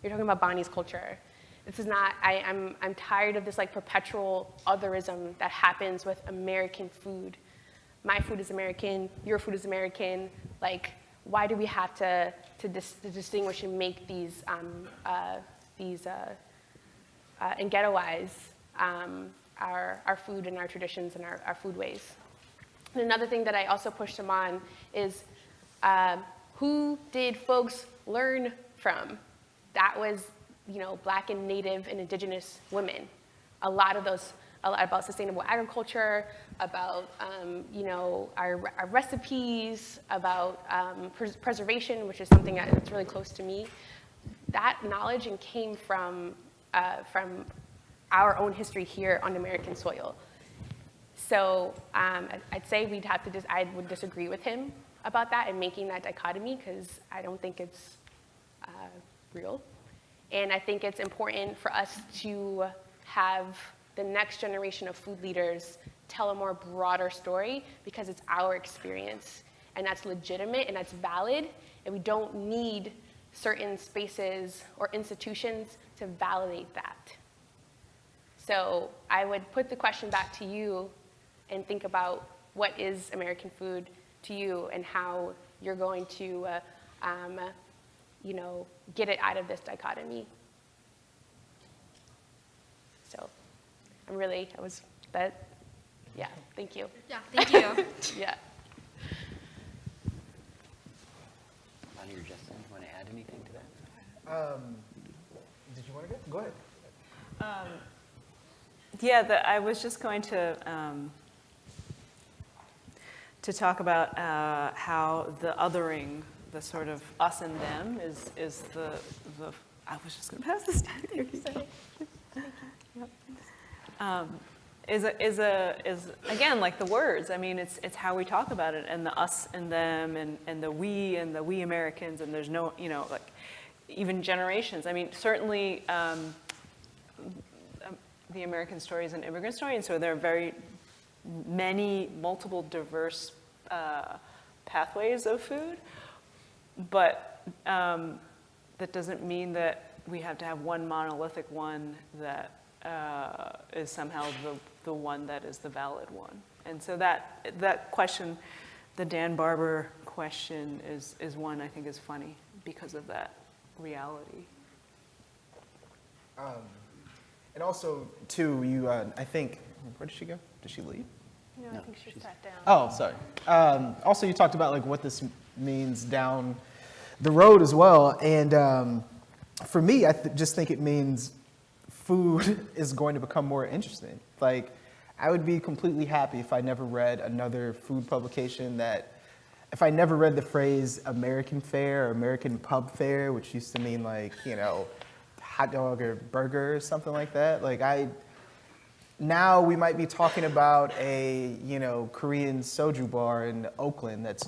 You're talking about Bonnie's culture. This is not, I'm tired of this like perpetual otherism that happens with American food. My food is American, your food is American. Like, why do we have to distinguish and make these and ghettoize our food and our traditions and our food ways? And another thing that I also pushed him on is who did folks learn from? That was, Black and Native and Indigenous women. A lot about sustainable agriculture, about, our recipes, about preservation, which is something that's really close to me. That knowledge came from our own history here on American soil. So I'd say I would disagree with him about that and making that dichotomy, because I don't think it's real. And I think it's important for us to have the next generation of food leaders tell a more broader story, because it's our experience, and that's legitimate and that's valid, and we don't need certain spaces or institutions to validate that. So I would put the question back to you and think about what is American food to you and how you're going to get it out of this dichotomy. So yeah, thank you. Yeah, thank you. Yeah. Bonnie or Justin, you want to add anything to that? Did you want to go? Go ahead. Yeah, I was just going to talk about how the othering, the sort of us and them, is the. I was just going to pass this down there. Is again like the words. I mean, it's how we talk about it, and the us and them, and the we Americans, and there's no, like even generations. I mean, certainly the American story is an immigrant story, and so there are very many multiple diverse pathways of food, but that doesn't mean that we have to have one monolithic one that is somehow the one that is the valid one. And so that question, the Dan Barber question, is one I think is funny because of that reality. And also, too, you, I think, where did she go? Did she leave? No, I think she sat down. Oh, sorry. Also, you talked about like what this means down the road as well. And for me, I just think it means food is going to become more interesting. Like, I would be completely happy if I never read another food publication if I never read the phrase American fare or American pub fare, which used to mean like, hot dog or burger or something like that. Like now we might be talking about a, Korean soju bar in Oakland that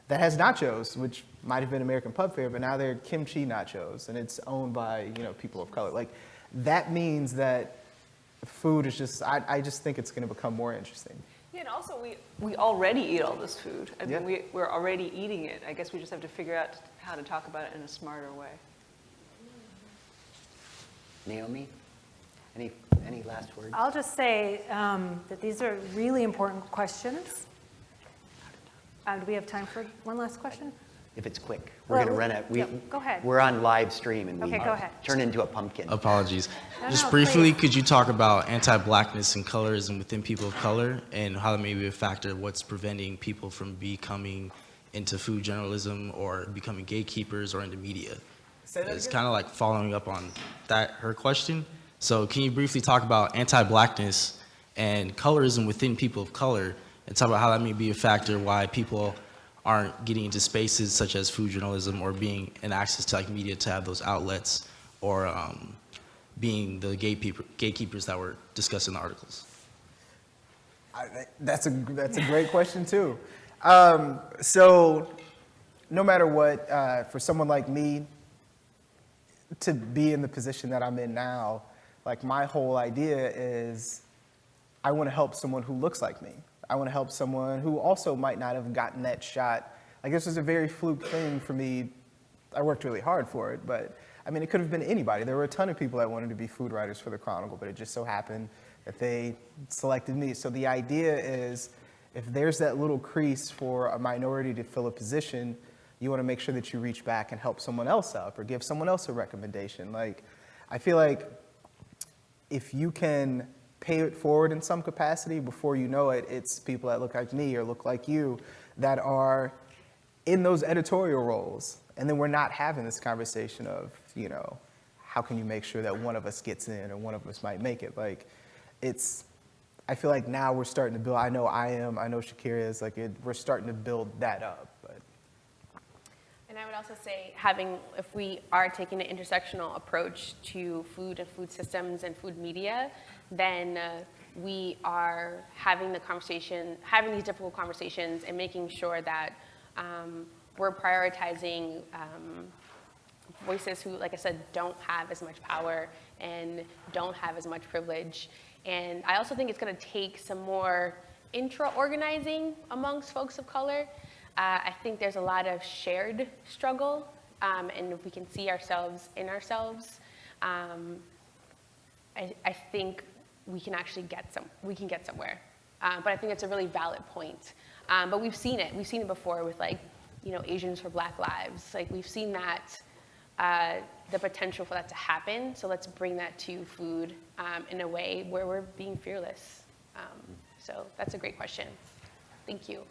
has nachos, which might have been American pub fare, but now they're kimchi nachos, and it's owned by, people of color. Like, that means that food is just, I just think it's going to become more interesting. Yeah, and also we already eat all this food. I mean, Yeah. we're already eating it. I guess we just have to figure out how to talk about it in a smarter way. Naomi, any last words? I'll just say that these are really important questions. Do we have time for one last question? If it's quick, we're going to run it. Go ahead. We're on live stream, and Okay, go ahead. turn into a pumpkin. Apologies. No, Just no, briefly, please. could you talk about anti-blackness and colorism within people of color, and how that may be a factor of what's preventing people from becoming into food journalism or becoming gatekeepers or into media? It's kind of like following up on her question. So can you briefly talk about anti-blackness and colorism within people of color, and talk about how that may be a factor why people aren't getting into spaces such as food journalism or being in access to like media to have those outlets, or being the gatekeepers that were discussed in the articles? That's a great question too. So no matter what, for someone like me to be in the position that I'm in now, like my whole idea is I want to help someone who looks like me. I want to help someone who also might not have gotten that shot. Like, this was a very fluke thing for me. I worked really hard for it, but I mean, it could have been anybody. There were a ton of people that wanted to be food writers for the Chronicle, but it just so happened that they selected me. So the idea is, if there's that little crease for a minority to fill a position, you want to make sure that you reach back and help someone else out or give someone else a recommendation. Like, I feel like if you can pay it forward in some capacity, before you know it, it's people that look like me or look like you that are in those editorial roles. And then we're not having this conversation of, you know, how can you make sure that one of us gets in or one of us might make it? Like, I feel like now we're starting to build, I know Shakira is, like, we're starting to build that up. But. And I would also say if we are taking an intersectional approach to food and food systems and food media, then we are having these difficult conversations and making sure that we're prioritizing voices who, like I said, don't have as much power and don't have as much privilege. And I also think it's going to take some more intra-organizing amongst folks of color. I think there's a lot of shared struggle, and if we can see ourselves in ourselves, I think we can actually get somewhere. But I think it's a really valid point. But we've seen it before with, like, you know, Asians for Black Lives. Like, we've seen that, the potential for that to happen. So let's bring that to food in a way where we're being fearless. So that's a great question. Thank you.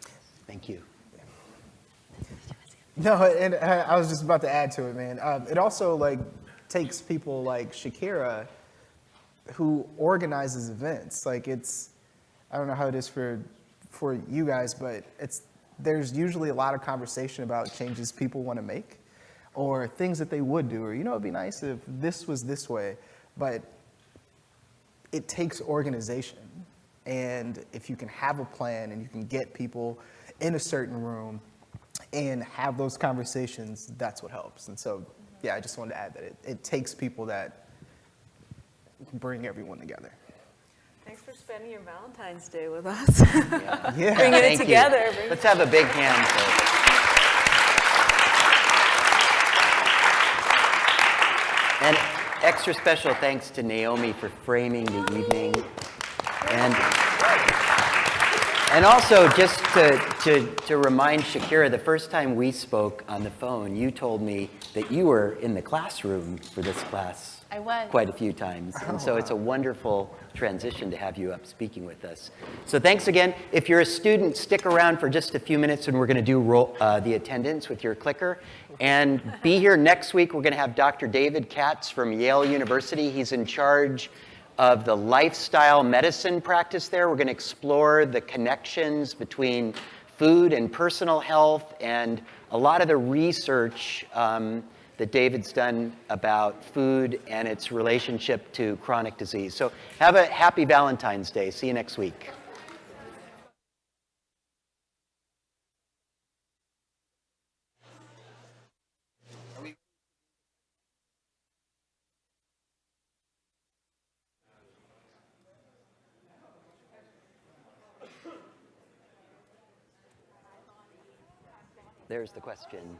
Thank you. No, and I was just about to add to it, man. It also, like, takes people like Shakira, who organizes events. Like, I don't know how it is for you guys, but there's usually a lot of conversation about changes people want to make or things that they would do, or, you know, it'd be nice if this was this way, but it takes organization. And if you can have a plan and you can get people in a certain room and have those conversations, that's what helps. And so, yeah, I just wanted to add that it takes people that bring everyone together. Thanks for spending your Valentine's Day with us. Yeah. Bringing it Thank together. you. Let's have a big hand for And extra special thanks to Naomi for framing the evening. And also, just to remind Shakira, the first time we spoke on the phone, you told me that you were in the classroom for this class. I was. Quite a few times. And so it's a wonderful transition to have you up speaking with us. So thanks again. If you're a student, stick around for just a few minutes and we're going to do the attendance with your clicker. And be here next week. We're going to have Dr. David Katz from Yale University. He's in charge of the lifestyle medicine practice there. We're going to explore the connections between food and personal health and a lot of the research that David's done about food and its relationship to chronic disease. So have a happy Valentine's Day. See you next week. There's the question.